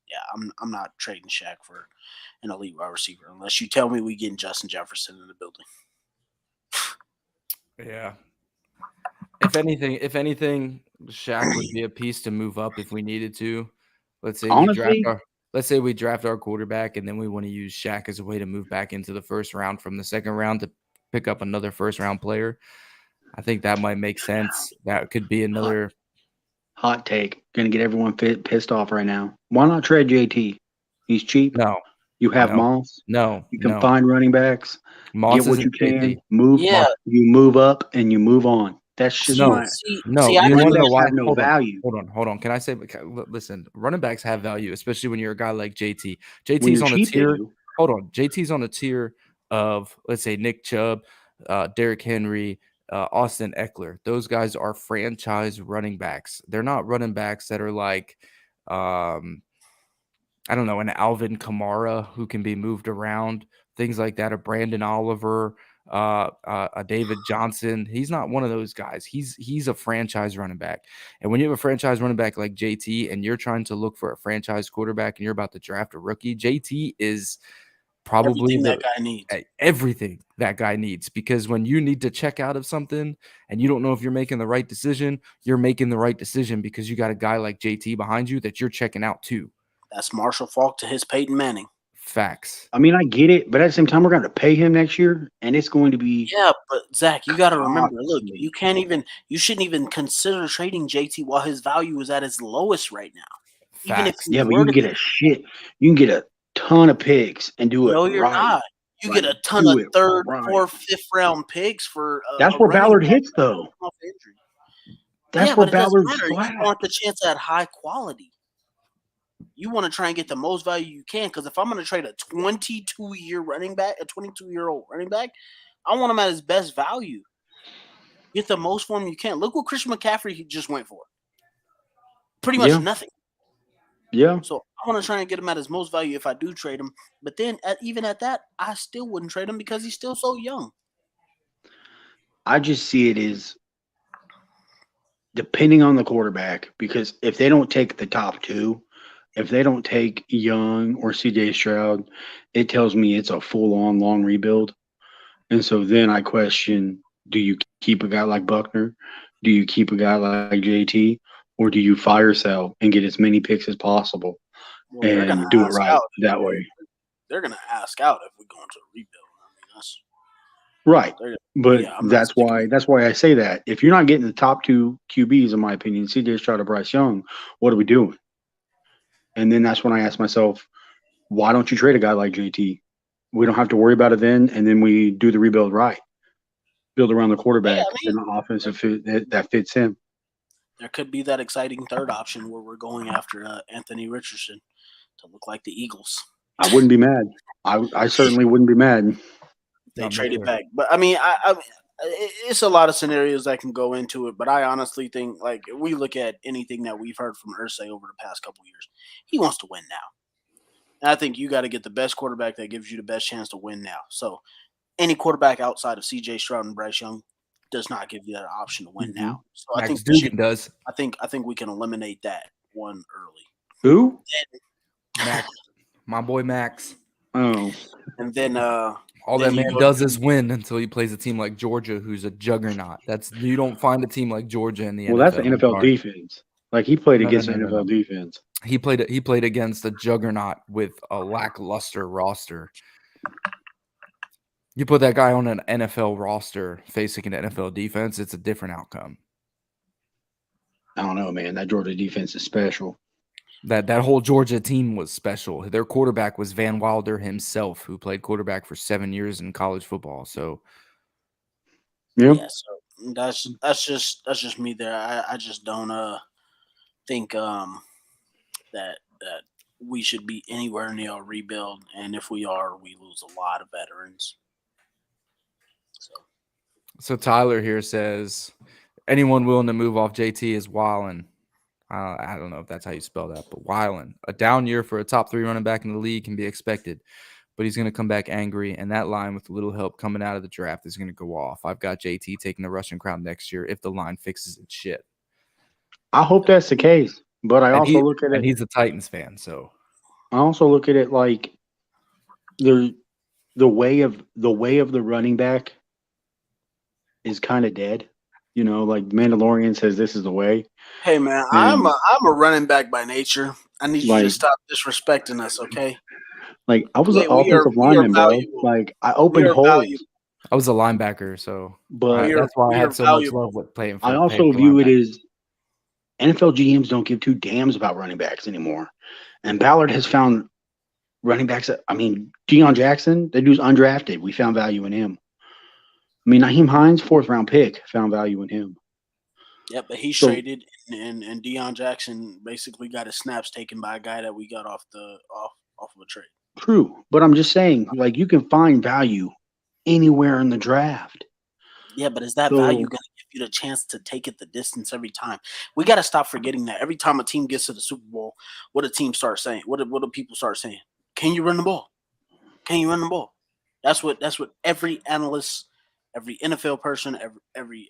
yeah, I'm not trading Shaq for an elite wide receiver unless you tell me we getting Justin Jefferson in the building. Yeah. If anything, Shaq would be a piece to move up if we needed to. Let's say Honestly- we draft our quarterback and then we want to use Shaq as a way to move back into the first round from the second round to pick up another first round player. I think that might make sense. That could be another. Hot take. Gonna get everyone pissed off right now. Why not trade JT? He's cheap. No, You have no, Moss. no, You can no. find running backs. Moss Get what you isn't JT. can. Move. Yeah. You move up and you move on. That's just No. my. No, see, I you Running want to know backs why? have no Hold on. value. Hold on. Can I say? Listen, running backs have value, especially when you're a guy like JT. When JT's you're on a cheap, they tier. do. Hold on. JT's on a tier of, let's say, Nick Chubb, Derrick Henry, Austin Eckler. Those guys are franchise running backs. They're not running backs that are like, I don't know, an Alvin Kamara who can be moved around, things like that, a Brandon Oliver, a David Johnson. He's not one of those guys. He's a franchise running back. And when you have a franchise running back like JT and you're trying to look for a franchise quarterback and you're about to draft a rookie, JT is probably everything that guy needs. everything that guy needs, because when you need to check out of something and you don't know if you're making the right decision, you're making the right decision because you got a guy like JT behind you that you're checking out too. That's Marshall Faulk to his Peyton Manning. Facts. I mean, I get it, but at the same time, we're going to pay him next year, and it's going to be. Yeah, but Zach, you got to remember. Look, Costly. you shouldn't even consider trading JT while his value is at its lowest right now. Even if Facts. you Yeah, but were you to can get a shit. You can get a ton of picks and do it. no, you're right. not. You Like, get a ton do of it third, right. fourth, fifth round picks for. That's a where running Ballard back hits, though. off injury. That's yeah, where but it doesn't Ballard's matter. flat. You want the chance at high quality. You want to try and get the most value you can, because if I'm going to trade a 22-year running back, a 22-year-old running back, I want him at his best value. Get the most for him you can. Look what Christian McCaffrey he just went for. Pretty much Yeah. nothing. Yeah. So I want to try and get him at his most value if I do trade him. But then even at that, I still wouldn't trade him because he's still so young. I just see it as depending on the quarterback, because if they don't take the top two, if they don't take Young or CJ Stroud, it tells me it's a full-on long rebuild. And so then I question, do you keep a guy like Buckner? Do you keep a guy like JT? Or do you fire sell and get as many picks as possible Well, they're and gonna do it ask right out. that way? They're going to ask out if we go into a rebuild. I mean, that's Right. they're- But Yeah, I'm not that's sticking- why I say that. If you're not getting the top two QBs, in my opinion, CJ Stroud or Bryce Young, what are we doing? And then that's when I ask myself, why don't you trade a guy like JT? We don't have to worry about it then, and then we do the rebuild right. Build around the quarterback I mean- and the offensive fit that fits him. there could be that exciting third option where we're going after Anthony Richardson to look like the Eagles. I wouldn't be mad. I certainly wouldn't be mad. They Not trade it better. back. But I mean, it's a lot of scenarios that can go into it. But I honestly think, like, if we look at anything that we've heard from Irsay over the past couple of years, he wants to win now. And I think you got to get the best quarterback that gives you the best chance to win now. So any quarterback outside of C.J. Stroud and Bryce Young does not give you that option to win now. So I Max think Duggan does. I think we can eliminate that one early. Who? Max, my boy Max. Oh, And then All Then that you man go- does is win until he plays a team like Georgia, who's a juggernaut. You don't find a team like Georgia in the well, NFL. that's the NFL Sorry. defense. Like he played No, against no, the no, no, NFL defense. He played against a juggernaut with a lackluster roster. You put that guy on an NFL roster facing an NFL defense, it's a different outcome. I don't know, man. That Georgia defense is special. That whole Georgia team was special. Their quarterback was Van Wilder himself, who played quarterback for 7 years in college football. So Yeah. yeah, so that's just me there. I just don't think that we should be anywhere near a rebuild, and if we are, we lose a lot of veterans. So Tyler here says, anyone willing to move off JT is wildin'. I don't know if that's how you spell that, but wildin'. A down year for a top 3 running back in the league can be expected, but he's going to come back angry, and that line with a little help coming out of the draft is going to go off. I've got JT taking the rushing crown next year if the line fixes its shit. I hope that's the case, but I also look at And it. he's a Titans fan, so I also look at it like the way of the running back is kind of dead. You know, like Mandalorian says, this is the way. Hey man, I'm a running back by nature. I need you to stop disrespecting us, okay? Like I was an We are offensive lineman, bro. valuable. Like I opened We are holes, valuable. I was a linebacker, so but are- that's why I we are had so much valuable. love with playing for I also playing for view it linebacker. as NFL GMs don't give two damns about running backs anymore. And Ballard has found running backs. I mean, Deion Jackson, that dude's undrafted. We found value in him. I mean, Naheem Hines, 4th round pick, found value in him. Yeah, but he So- traded, and Deion Jackson basically got his snaps taken by a guy that we got off of a trade. True. But I'm just saying, like, you can find value anywhere in the draft. Yeah, but is that So- value going to give you the chance to take it the distance every time? We got to stop forgetting that every time a team gets to the Super Bowl, what do teams start saying? What do people start saying? Can you run the ball? Can you run the ball? That's what every analyst, every NFL person, every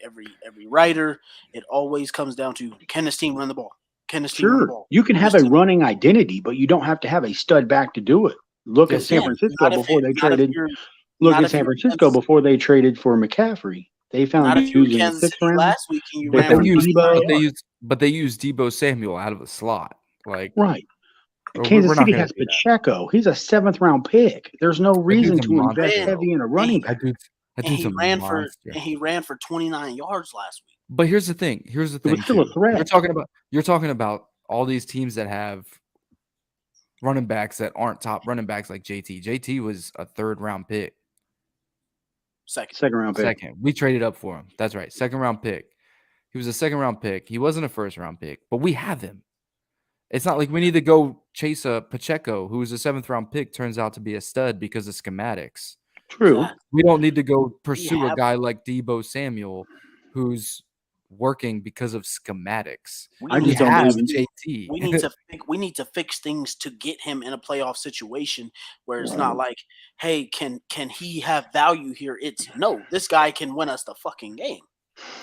writer, it always comes down to: can this team run the ball? Can this team run the Sure. ball? You can have This a team- running identity, but you don't have to have a stud back to do it. Look at Yes, San Yeah, Francisco not if before it- they not if traded. you're- Look not at if San you're Francisco Kansas- before they traded for McCaffrey. They found Not if you're dudes in the Kansas 6th City round. last week and you They ran But for they found used, 29 Debo. yards. but they used Debo Samuel out of the slot. Like, Right. We're Kansas not City gonna has do that. Pacheco. He's a 7th round pick. There's no reason dude's a to invest monster. heavy in a running that back. dude's And a he ran for monster. 29 yards last week. But here's the thing. Here's the It was thing. still a too. threat. You're talking about all these teams that have running backs that aren't top running backs like JT. JT was a 3rd round pick. Second. 2nd round pick. Second. We traded up for him. That's right. 2nd round pick. He was a 2nd round pick. He wasn't a 1st round pick, but we have him. It's not like we need to go chase a Pacheco, who was a 7th round pick, turns out to be a stud because of schematics. True. Yeah. We don't need to go pursue a have- guy like Debo Samuel, who's working because of schematics. I We just don't have believe in- JT. we need to fix things to get him in a playoff situation where it's not like, hey, can he have value here? It's no, this guy can win us the fucking game.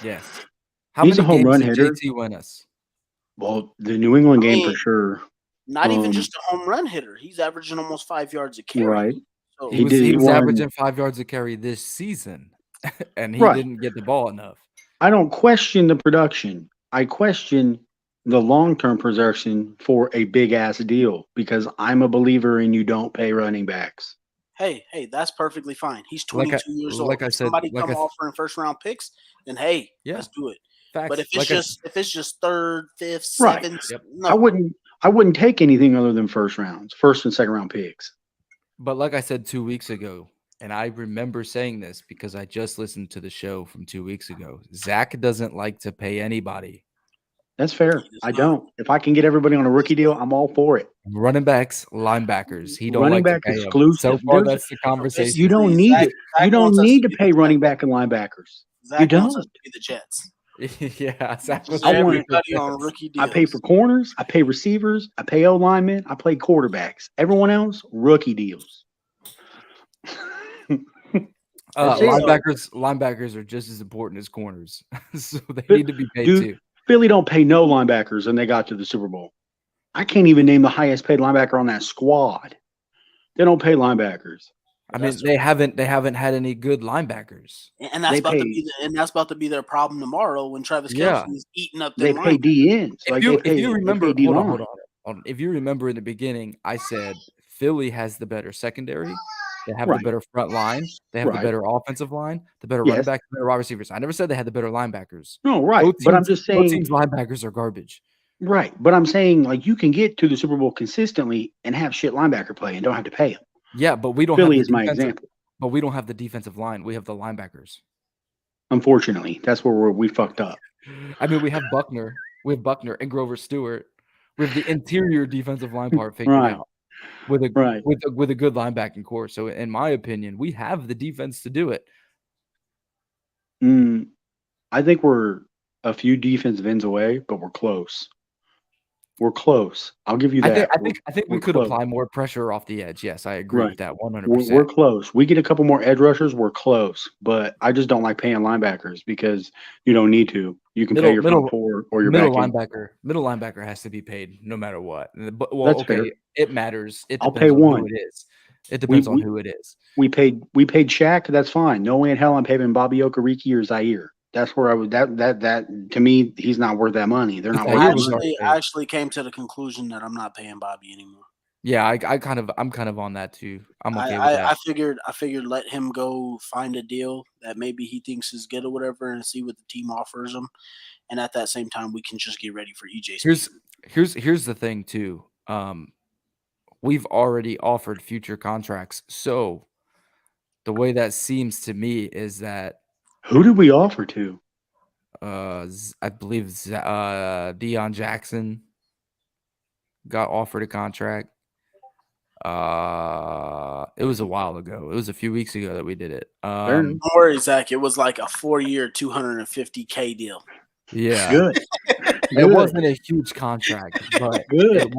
Yes. How He's a many home games run did hitter. JT win us? Well, the New England game for mean, sure. Not even Um, just a home run hitter. He's averaging almost 5 yards a carry. Right. So He did- He he was won- averaging 5 yards a carry this season, and he Right. didn't get the ball enough. I don't question the production. I question the long-term production for a big-ass deal because I'm a believer in you don't pay running backs. hey, that's perfectly fine. He's Like 22 years old. like I If said- somebody like come I- offering 1st-round picks, then hey, Yeah. let's do it. Facts. But if it's Like I- if it's just 3rd, 5th, Right. 7th, Yep. no. I wouldn't take anything other than first and 2nd round picks. But like I said 2 weeks ago, and I remember saying this because I just listened to the show from 2 weeks ago, Zach doesn't like to pay anybody. That's fair. He does I not. don't. If I can get everybody on a rookie deal, I'm all for it. Running backs, linebackers. He don't Running like to back pay them. exclusive. So far, There's- that's the conversation. You don't need it. You Zach don't wants us need to be pay the running Jets. back and linebackers. Zach You wants us don't. to be the Jets. Yeah, Zach was I want- Everybody on rookie deals. I pay for corners. I pay receivers. I pay O linemen. I play quarterbacks. Everyone else, rookie deals. That's it. linebackers are just as important as corners, so they But, need to be paid dude, too. Philly don't pay no linebackers, and they got to the Super Bowl. I can't even name the highest paid linebacker on that squad. They don't pay linebackers. I mean, they haven't had any good linebackers. And that's They about to pay- be about to be their problem tomorrow when Travis Yeah. Kelce is eating up They them pay DNs. If Like you they pay remember, D hold on, line. hold on. If you remember in the beginning, I said Philly has the better secondary. They have Right. the better front line. They have Right. the better offensive line, the better running Yes. backs, the better wide receivers. I never said they had the better linebackers. No, right. Both But I'm teams- just both saying, teams' linebackers are garbage. right. But I'm saying, like, you can get to the Super Bowl consistently and have shit linebacker play and don't have to pay them. Yeah, but we don't Philly have is the my defensive, example. but we don't have the defensive line. We have the linebackers. Unfortunately, that's where we fucked up. I mean, we have Buckner and Grover Stewart. We have the interior defensive line part figured Right. out with a Right. with a good linebacking core. So, in my opinion, we have the defense to do it. I think we're a few defensive ends away, but we're close. We're close. I'll give you that. I think we We're could close. apply more pressure off the edge. Yes, I agree Right. with that 100%. We're close. We get a couple more edge rushers, we're close. But I just don't like paying linebackers because you don't need to. You can pay your front four or your middle back end. Middle linebacker has to be paid no matter what. But, well, That's okay, fair. it matters. It I'll depends pay on one. who it is. It depends on we- who it is. We paid Shaq. That's fine. No way in hell I'm paying Bobby Okereke or Zaire. That's where I would that to me he's not worth that money. They're not Zaire worth was that money. I actually came to the conclusion that I'm not paying Bobby anymore. Yeah, I'm kind of on that too. I'm okay with that. I figured let him go find a deal that maybe he thinks is good or whatever, and see what the team offers him. And at that same time, we can just get ready for EJ. Here's the thing too. We've already offered future contracts. So the way that seems to me is that Who did we offer to? I believe Deion Jackson got offered a contract. It was a while ago. It was a few weeks ago that we did it. Don't worry, Zach. It was like a 4-year, $250K deal. Yeah, Good. it wasn't a huge contract, but Good.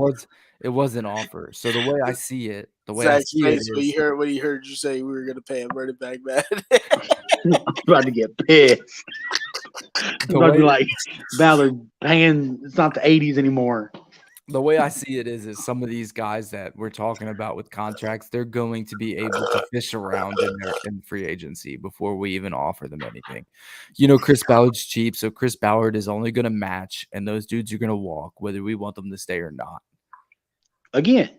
it was an offer. So the way I see it, Zach's face when you heard you say we were going to pay him running back, man. I'm about to get pissed. I'm about to be like Ballard paying. It's not the 80s anymore. The way I see it is some of these guys that we're talking about with contracts, they're going to be able to fish around in free agency before we even offer them anything. You know, Chris Ballard's cheap, so Chris Ballard is only going to match, and those dudes are going to walk, whether we want them to stay or not. Again,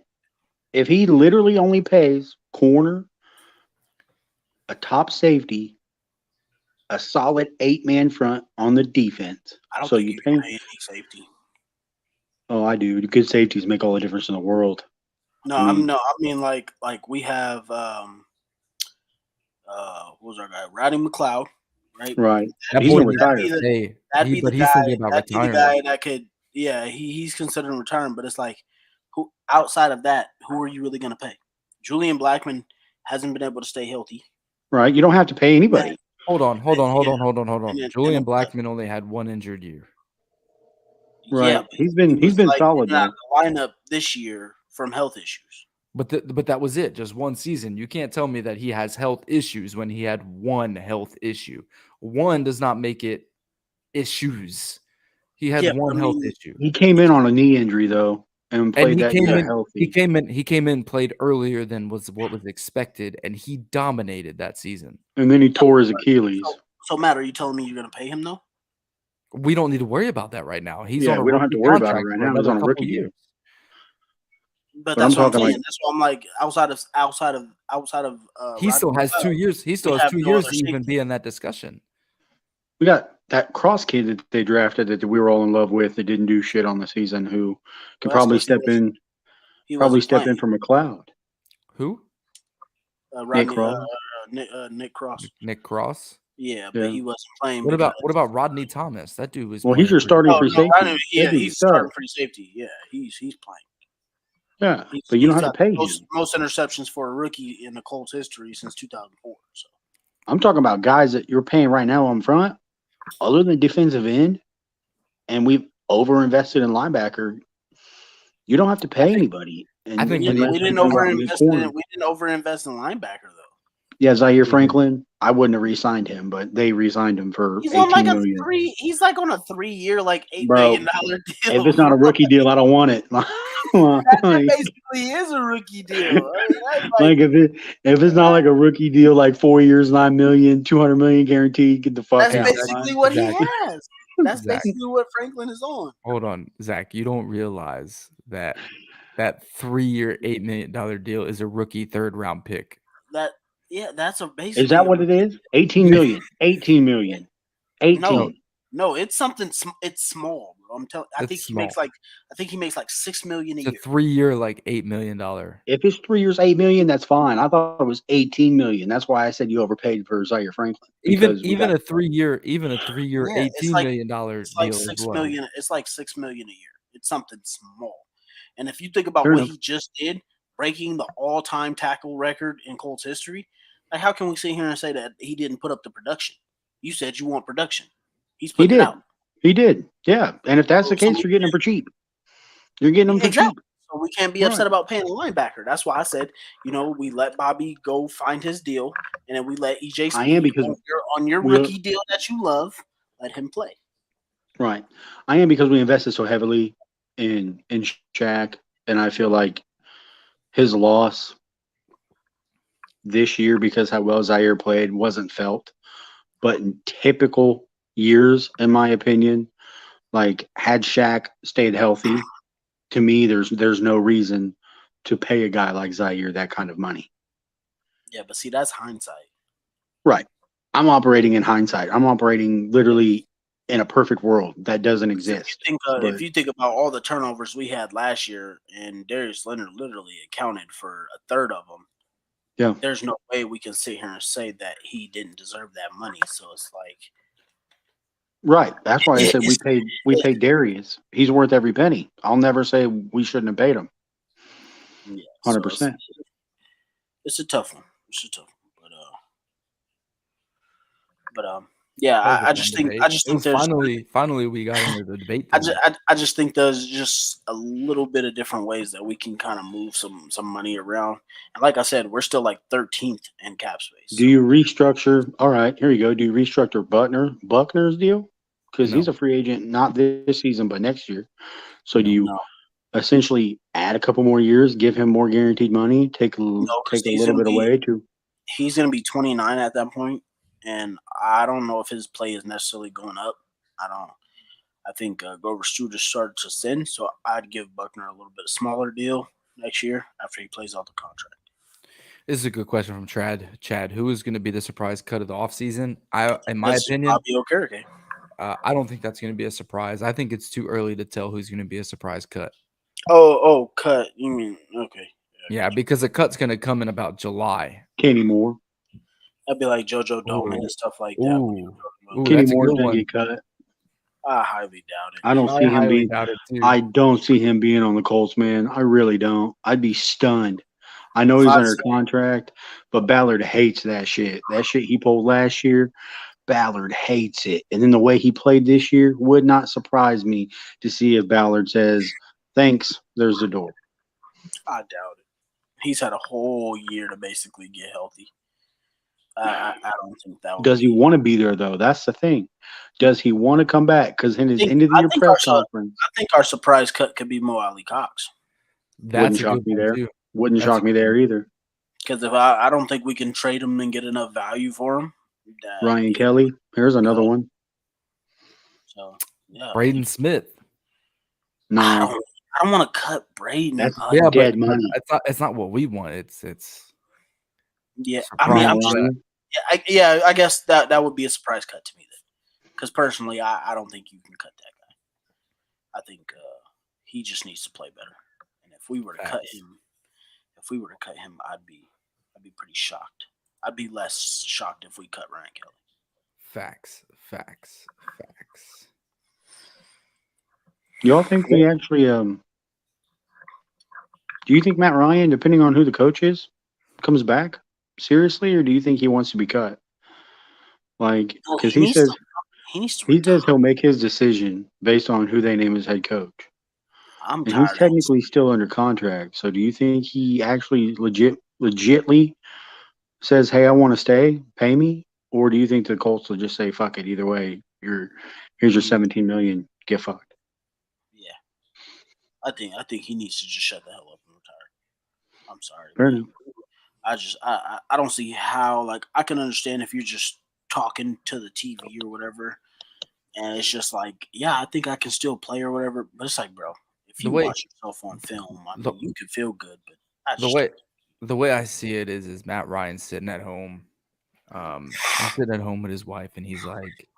if he literally only pays corner, a top safety, a solid 8-man front on the defense, I don't so think you you pay. can pay any safety. Oh, I do. Good safeties make all the difference in the world. No, I mean like we have what was our guy? Roddy McLeod, right? Right. That He's boy gonna needs retire. to stay. That'd be But the he's guy. thinking about That'd be the retiring. guy that could. Yeah, he's considering retiring, but it's like, who outside of that, who are you really going to pay? Julian Blackman hasn't been able to stay healthy. Right. You don't have to pay anybody. Hold on. And- Julian and- Blackman only had one injured year. Right. Yeah, He's been like, solid not though. in the lineup this year from health issues. But that was it, just one season. You can't tell me that he has health issues when he had one health issue. One does not make it issues. He had Yeah, one I health mean, issue. He came in on a knee injury though and played And that he year healthy. came in, played earlier than what was expected, and he dominated that season. And then he tore his Achilles. So Matt, are you telling me you're going to pay him though? We don't need to worry about that right now. He's Yeah, on a we don't have to rookie worry about it contract right for now. He's another on a couple rookie deal. years. But But that's I'm what I'm talking saying. like- That's why I'm like outside of. He still has 2 years. He still we has have 2 no years other to even safety. be in that discussion. We got that Cross kid that they drafted that we were all in love with that didn't do shit on the season who could Well, that's probably 'cause he step in He probably wasn't step playing. in for McLeod. Who? Rodney, Cross. Nick Cross. Nick Cross. Yeah, but Yeah. he wasn't playing. What because about Rodney Thomas? That dude was Well, he's playing your pretty starting no, free no, I safety. knew, That yeah, dude's a he's starting stud. free safety. Yeah, he's playing. Yeah, but you don't He's have to got pay most, him. most interceptions for a rookie in the Colts history since 2004. So I'm talking about guys that you're paying right now on front, other than defensive end, and we've overinvested in linebacker. You don't have to pay anybody. I think yeah, when but he- we didn't you go out and get corner. overinvest in linebacker though. Yeah, Zaire Mhm. Franklin, I wouldn't have re-signed him, but they re-signed him for He's on like $18 a million. He's like on a 3-year, like $8 Bro, million deal. If it's not a rookie deal, I don't want it. that like, basically is a rookie deal. I mean, that's like if it's not like a rookie deal, like 4 years, 9 million, 200 million guaranteed, get the fuck that's out. basically what he Zach. has. That's Zach. basically what Franklin is on. Hold on, Zach. You don't realize that 3-year, $8 million deal is a rookie 3rd-round pick. That's a basically. Is that what it is? 18 million. 18 million. 18. No, it's something. It's small, bro. I'm telling. I It's think small. he makes like $6 million a It's a year. 3-year, like $8 million. If it's 3 years, 8 million, that's fine. I thought it was 18 million. That's why I said you overpaid for Zaire Franklin. Even because we got- a 3-year, Yeah, it's $18 like- million It's like deal as $6 well. million. It's like $6 million a year. It's something small. And if you think about Fair what enough. he just did, breaking the all-time tackle record in Colts history, like how can we sit here and say that he didn't put up the production? You said you want production. He's He putting it did. out. He did. Yeah. And if that's the So case, you're getting him for cheap. You're getting him for Exactly. cheap. So we can't be Right. upset about paying a linebacker. That's why I said, we let Bobby go find his deal, and then we let EJ I am Speed because on your we're- rookie deal that you love, let him play. Right. I am because we invested so heavily in Shaq, and I feel like his loss this year because how well Zaire played wasn't felt. But in typical years, in my opinion, like had Shaq stayed healthy, to me, there's no reason to pay a guy like Zaire that kind of money. Yeah, but see, that's hindsight. Right. I'm operating in hindsight. I'm operating literally in a perfect world that doesn't exist. If you think about all the turnovers we had last year, and Darius Leonard literally accounted for a third of them, Yeah. there's no way we can sit here and say that he didn't deserve that money. So it's like, Right. That's why I said we paid Darius. He's worth every penny. I'll never say we shouldn't have paid him. yeah, 100%. It's a tough one. Yeah, I just think there's finally we got into the debate. I just think there's just a little bit of different ways that we can kind of move some money around. And like I said, we're still like 13th in cap space. Do you restructure? All right, here you go. Do you restructure Buckner's deal? Because he's a free agent, not this season, but next year. So do you essentially add a couple more years, give him more guaranteed money, take a little bit away to? He's going to be 29 at that point, and I don't know if his play is necessarily going up. I think Grover Stewart started to ascend, so I'd give Buckner a little bit smaller deal next year after he plays out the contract. This is a good question from Chad. Who is going to be the surprise cut of the offseason? In my That's opinion, Bobby Okereke. I don't think that's going to be a surprise. I think it's too early to tell who's going to be a surprise cut. Oh, cut. You mean okay? Yeah, because the cut's going to come in about July. Kenny Moore. That'd be like JoJo Doman and stuff like that. Ooh, Kenny that's a Moore's good gonna one. get cut. I highly doubt it. I don't see him highly being. doubt it too. I don't see him being on the Colts, man. I really don't. I'd be stunned. I know If he's I under see- contract, but Ballard hates that shit. That shit he pulled last year, Ballard hates it. And then the way he played this year would not surprise me to see if Ballard says, "Thanks, there's the door." I doubt it. He's had a whole year to basically get healthy. I don't think that would Does he want to be there though? That's the thing. Does he want to come back? Because in his end of the year press conference, I think our surprise cut could be Mo Ali Cox. That's a shock good me one there. too. Wouldn't shock me there either. Because if I don't think we can trade him and get enough value for him. Ryan Kelly, here's another one. So yeah, Braden Smith. No, I don't want to cut Braden. That's dead money. It's not what we want. It's yeah. surprise I mean, Ryan. I guess that would be a surprise cut to me then. Because personally, I don't think you can cut that guy. I think he just needs to play better. And if we were to cut him, I'd be pretty shocked. I'd be less shocked if we cut Ryan Kelly. Facts. Y'all think they actually do you think Matt Ryan, depending on who the coach is, comes back seriously, or do you think he wants to be cut? Like, No, because he he needs to. says He needs to he retire. says he'll make his decision based on who they name as head coach, I'm and tired. he's technically still under contract. So, do you think he actually legitly says, "Hey, I want to stay, pay me," or do you think the Colts will just say, "Fuck it, either way, here's your 17 million, get fucked." Yeah, I think he needs to just shut the hell up and retire. I'm sorry. Fair man. enough. I don't see how. Like, I can understand if you're just talking to the TV or whatever, and it's just like, yeah, I think I can still play or whatever. But it's like, bro, if The you way watch yourself on film, I the, mean, you could feel good, but I the just way the way I see it is Matt Ryan sitting at home. He's sitting at home with his wife, and he's like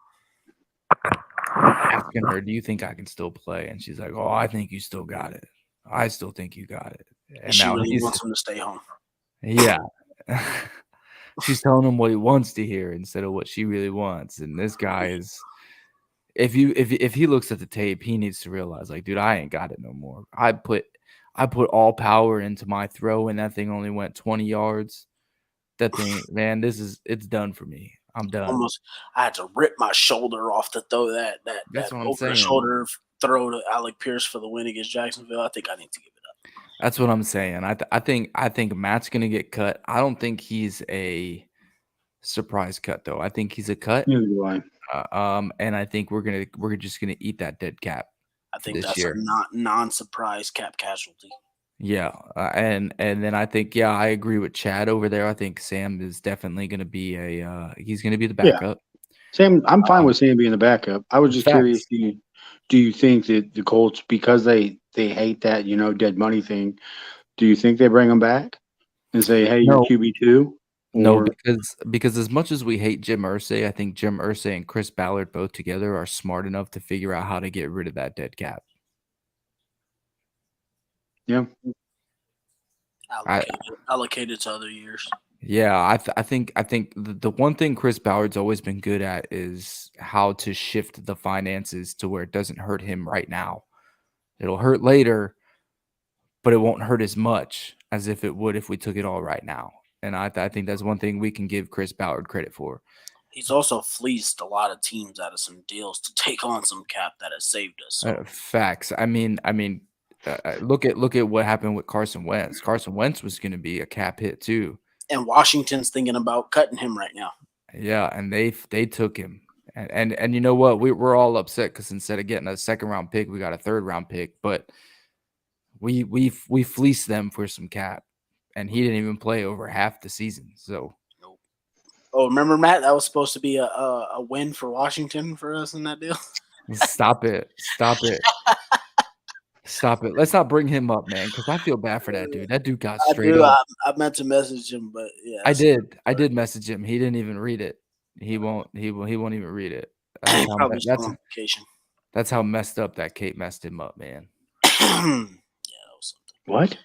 asking her, "Do you think I can still play?" And she's like, "Oh, I think you still got it. I still think you got it." and And she now really he's wants him to stay home. yeah. She's telling him what he wants to hear instead of what she really wants. And this guy is if he looks at the tape, he needs to realize, like, dude, I ain't got it no more. I put all power into my throw, and that thing only went 20 yards. That thing, man, it's done for me. I'm done. Almost, I had to rip my shoulder off to throw that That's what I'm over the saying. shoulder throw to Alec Pierce for the win against Jacksonville. I think I need to give it up. That's what I'm saying. I think Matt's gonna get cut. I don't think he's a surprise cut though. I think he's a cut. Neither do I. And I think we're just gonna eat that dead cap I think this that's year. a non-surprise cap casualty. Yeah, and then I think I agree with Chad over there. I think Sam is definitely going to be he's going to be the Yeah. backup. Sam, I'm fine with Sam being the backup. I was just Facts. curious. Do you think that the Colts, because they hate that dead money thing, do you think they bring him back and say, "Hey, No. you're QB2"? No, Or because as much as we hate Jim Irsay, I think Jim Irsay and Chris Ballard both together are smart enough to figure out how to get rid of that dead cap. yeah, Allocated to other years. Yeah, I think the one thing Chris Ballard's always been good at is how to shift the finances to where it doesn't hurt him right now. It'll hurt later, but it won't hurt as much as if it would if we took it all right now. And I think that's one thing we can give Chris Ballard credit for. He's also fleeced a lot of teams out of some deals to take on some cap that has saved us. So. Facts. I mean, look at what happened with Carson Wentz. Carson Wentz was going to be a cap hit too. And Washington's thinking about cutting him right now. Yeah, and they took him. And you know what? We're all upset because instead of getting a second round pick, we got a third round pick. But we fleeced them for some cap, and he didn't even play over half the season. So. Nope. Oh, remember, Matt? That was supposed to be a win for Washington for us in that deal. Stop it! Stop it! Stop it! Let's not bring him up, man, because I feel bad for that dude. That dude got straight up. I meant to message him, but yeah, I did message him. He didn't even read it. He won't even read it. That's how messed up that Kate messed him up, man. Yeah, that was something. What?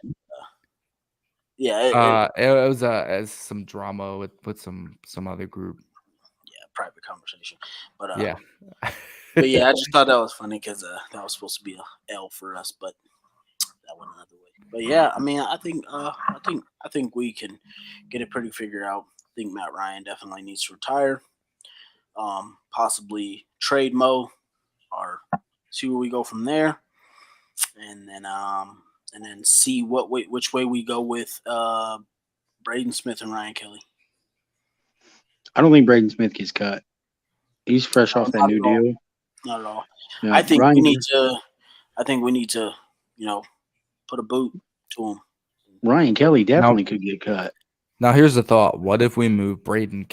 Yeah, it was as some drama with some other group. Yeah, private conversation. But yeah. But yeah, I just thought that was funny because that was supposed to be a L for us, but that went another way. But yeah, I mean, I think we can get it pretty figured out. I think Matt Ryan definitely needs to retire. Possibly trade Mo, or see where we go from there, and then see which way we go with Braden Smith and Ryan Kelly. I don't think Braden Smith gets cut. He's fresh off that new deal. Not at all. Yeah, I think we need to, put a boot to him. Ryan Kelly definitely could get cut. Now here's the thought: what if we move Braden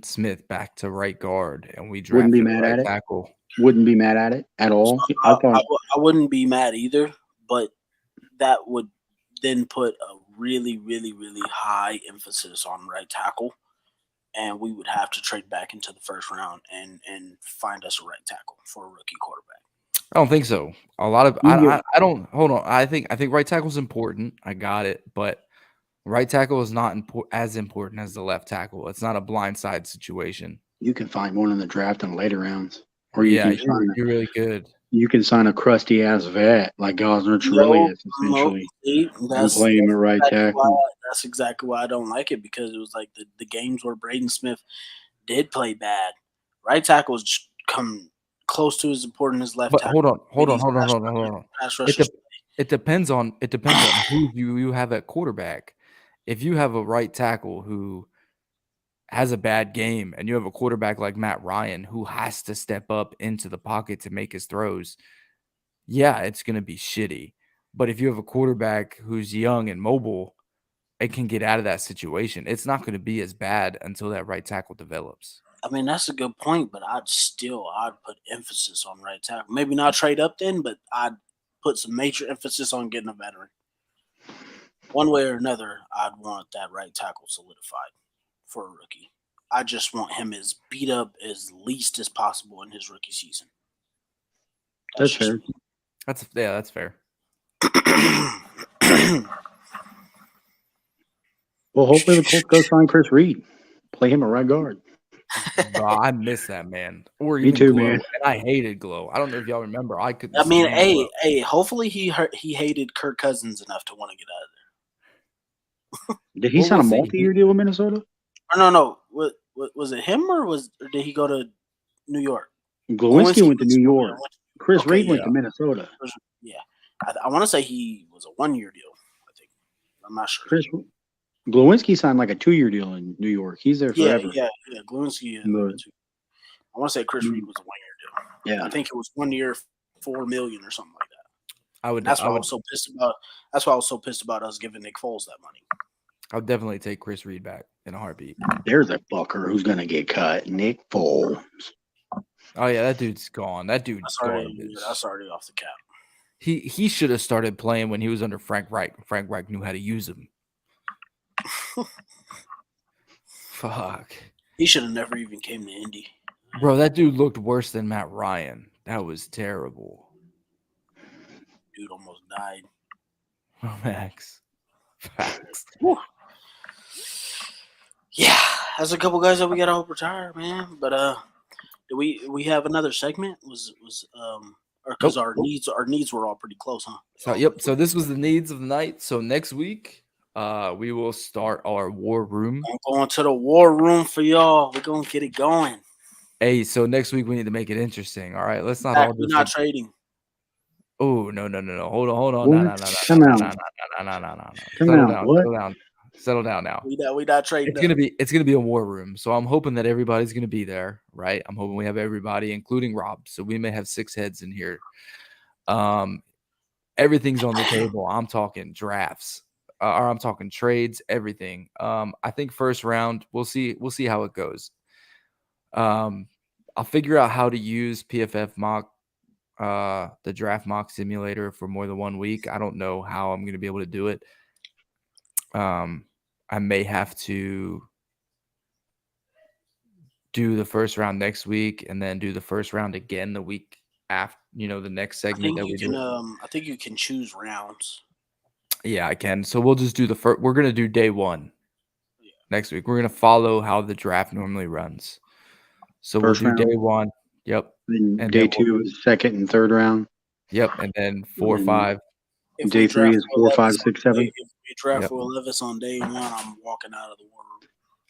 Smith back to right guard and we draft Wouldn't be mad at it. Tackle? Wouldn't be mad at it at all. I wouldn't be mad either, but that would then put a really, really, really high emphasis on right tackle. And we would have to trade back into the first round and find us a right tackle for a rookie quarterback. I don't think so. A lot of I don't hold on. I think right tackle is important. I got it, but right tackle is not as important as the left tackle. It's not a blindside situation. You can find one in the draft in later rounds, or Yeah, you're really good. you can sign a crusty ass vet like Gosner Trillius essentially, See, and play him at right tackle. that's exactly why I don't like it, because it was like the games where Braden Smith did play bad. Right tackle has come close to as important as left But tackle. hold on. Pass rushers It depends on who you have at quarterback. If you have a right tackle who has a bad game and you have a quarterback like Matt Ryan who has to step up into the pocket to make his throws, yeah, it's going to be shitty. But if you have a quarterback who's young and mobile and can get out of that situation, it's not going to be as bad until that right tackle develops. I mean, that's a good point, but I'd put emphasis on right tackle. Maybe not trade up then, but I'd put some major emphasis on getting a veteran. One way or another, I'd want that right tackle solidified for a rookie. I just want him as beat up as least as possible in his rookie season. That's fair. That's fair. Well, hopefully the Colts go sign Chris Reed. Play him at right guard. Bro, I miss that man. Or Me even too, Glow. man. And I hated Glow. I don't know if y'all remember. I mean, hey, hopefully he hated Kirk Cousins enough to want to get out of there. Did he sign a multi-year deal with Minnesota? No. What was it him or did he go to New York? Glowinski went to New York. Chris Reed went to Minnesota. Yeah, I want to say he was a 1-year deal. I think I'm not sure. Glowinski signed like a 2-year deal in New York. He's there forever. Yeah. Glowinski. I want to say Chris Reed was a 1-year deal. Yeah, I think it was 1 year, $4 million or something like that. That's why I was so pissed about. That's why I was so pissed about us giving Nick Foles that money. I'll definitely take Chris Reed back in a heartbeat. There's a fucker who's gonna get cut. Nick Foles. Oh yeah, that dude's gone. That dude's garbage. That's already off the cap. He should have started playing when he was under Frank Reich. Frank Reich knew how to use him. Fuck. He should have never even came to Indy. Bro, that dude looked worse than Matt Ryan. That was terrible. Dude almost died. Facts. Whew. Yeah, there's a couple guys that we gotta hope retire, man. But do we have another segment? Because our needs were all pretty close, huh? So this was the needs of the night. So next week, we will start our war room. I'm going to the war room for y'all. We're gonna get it going. Hey, so next week we need to make it interesting. All right, let's not all We're not trading. Oh no! Hold on! No! Settle down now. We not trading. It's gonna be a war room. So I'm hoping that everybody's gonna be there, right? I'm hoping we have everybody, including Rob. So we may have 6 heads in here. Everything's on the table. I'm talking drafts, or I'm talking trades, everything. I think first round, we'll see how it goes. I'll figure out how to use PFF mock, the draft mock simulator for more than 1 week. I don't know how I'm going to be able to do it. I may have to do the first round next week and then do the first round again the week after, the next segment that we do. I think you can choose rounds. Yeah, I can. So we'll just do the first. We're going to do day 1 next week. We're going to follow how the draft normally runs. So first we'll do round. day 1. Yep. And day 2 is second and third round. Yep. And then 4, 5. Day 3 is 4, 5, 6, 7. If we draft for Levis on day 1, I'm walking out of the war room.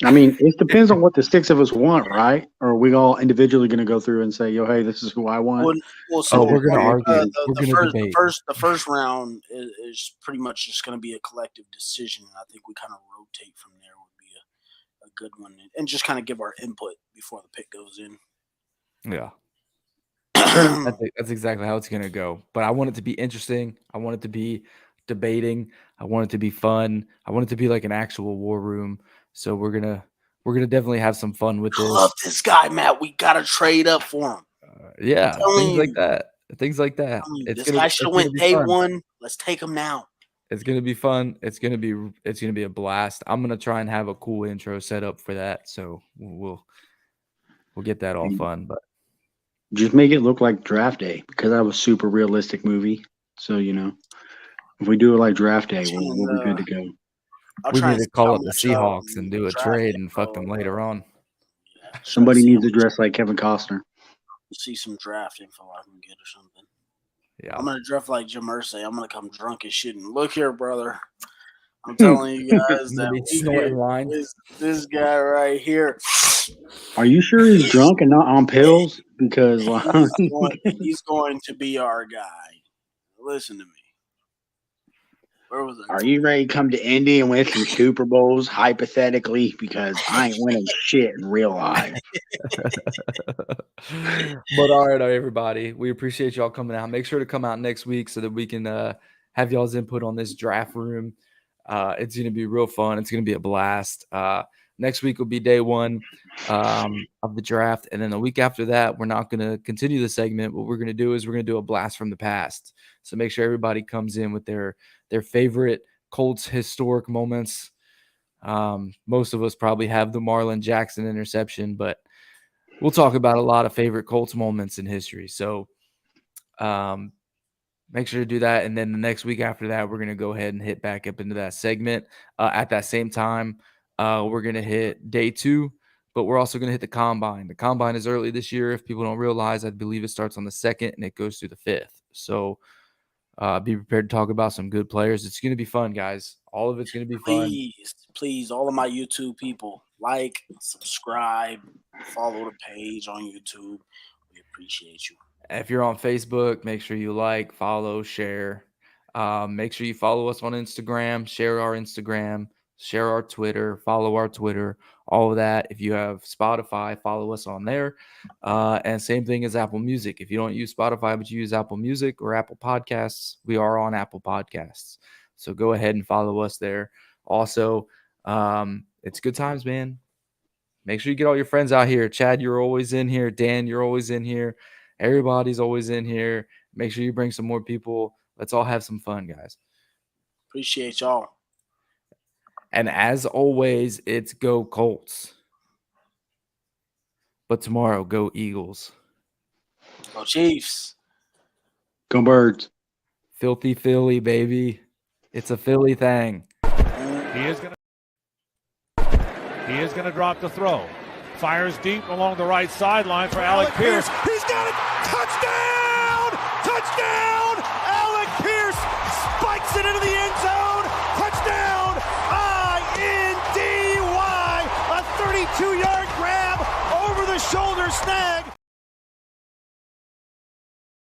I mean, it depends on what the 6 of us want, right? Or are we all individually going to go through and say, "Yo, hey, this is who I want"? So we're going to argue. The first round is pretty much just going to be a collective decision. I think we kind of rotate from there. Would be a good one, and just kind of give our input before the pick goes in. Yeah. That's exactly how it's going to go. But I want it to be interesting. I want it to be debating. I want it to be fun. I want it to be like an actual war room. So we're gonna definitely have some fun with this. I love this guy, Matt. We gotta trade up for him. Things like that. This guy should have went day 1. Let's take him now. It's gonna be fun. It's gonna be a blast. I'm gonna try and have a cool intro set up for that. So we'll get that all fun. But just make it look like draft day, because that was a super realistic movie. So if we do it like draft day, we'll be good to go. We need to call up the Seahawks and do a trade and fuck them later on. Somebody See needs to how much- dress like Kevin Costner. See some draft info I can get or something. Yeah. I'm gonna draft like Jim Irsay. I'm gonna come drunk as shit and look here, brother. I'm telling you guys I'm gonna be that we snorting get wine. this guy right here. Are you sure he's drunk and not on pills? Because He's going to be our guy. Listen to me. Where was it? are you ready to come to Indy and win some Super Bowls, hypothetically? Because I ain't winning shit in real life. But all right, everybody, we appreciate y'all coming out. Make sure to come out next week so that we can have y'all's input on this draft room. It's going to be real fun. It's going to be a blast. Next week will be day one of the draft. And then the week after that, we're not going to continue the segment. What we're going to do is we're going to do a blast from the past. So make sure everybody comes in with their favorite Colts historic moments. Most of us probably have the Marlon Jackson interception, but we'll talk about a lot of favorite Colts moments in history. So make sure to do that. And then the next week after that, we're going to go ahead and hit back up into that segment. At that same time, we're going to hit day 2, but we're also going to hit the combine. The combine is early this year. If people don't realize, I believe it starts on the 2nd and it goes through the 5th. So be prepared to talk about some good players. It's going to be fun, guys. All of it's going to be fun. Please, all of my YouTube people, like, subscribe, follow the page on YouTube. We appreciate you. If you're on Facebook, make sure you like, follow, share. Make sure you follow us on Instagram, share our Instagram, share our Twitter, follow our Twitter, all of that. If you have Spotify, follow us on there. And same thing as Apple Music. If you don't use Spotify, but you use Apple Music or Apple Podcasts, we are on Apple Podcasts. So go ahead and follow us there. Also, it's good times, man. Make sure you get all your friends out here. Chad, you're always in here. Dan, you're always in here. Everybody's always in here. Make sure you bring some more people. Let's all have some fun, guys. Appreciate y'all. And as always, it's go Colts. But tomorrow, go Eagles. Go Chiefs. Go Birds. Filthy Philly, baby. It's a Philly thing. He is going to drop the throw. Fires deep along the right sideline for Alec Pierce. He's got it! Touchdown! Touchdown! Alec Pierce spikes it into the end zone. Touchdown! INDY! A 32-yard grab over the shoulder snag.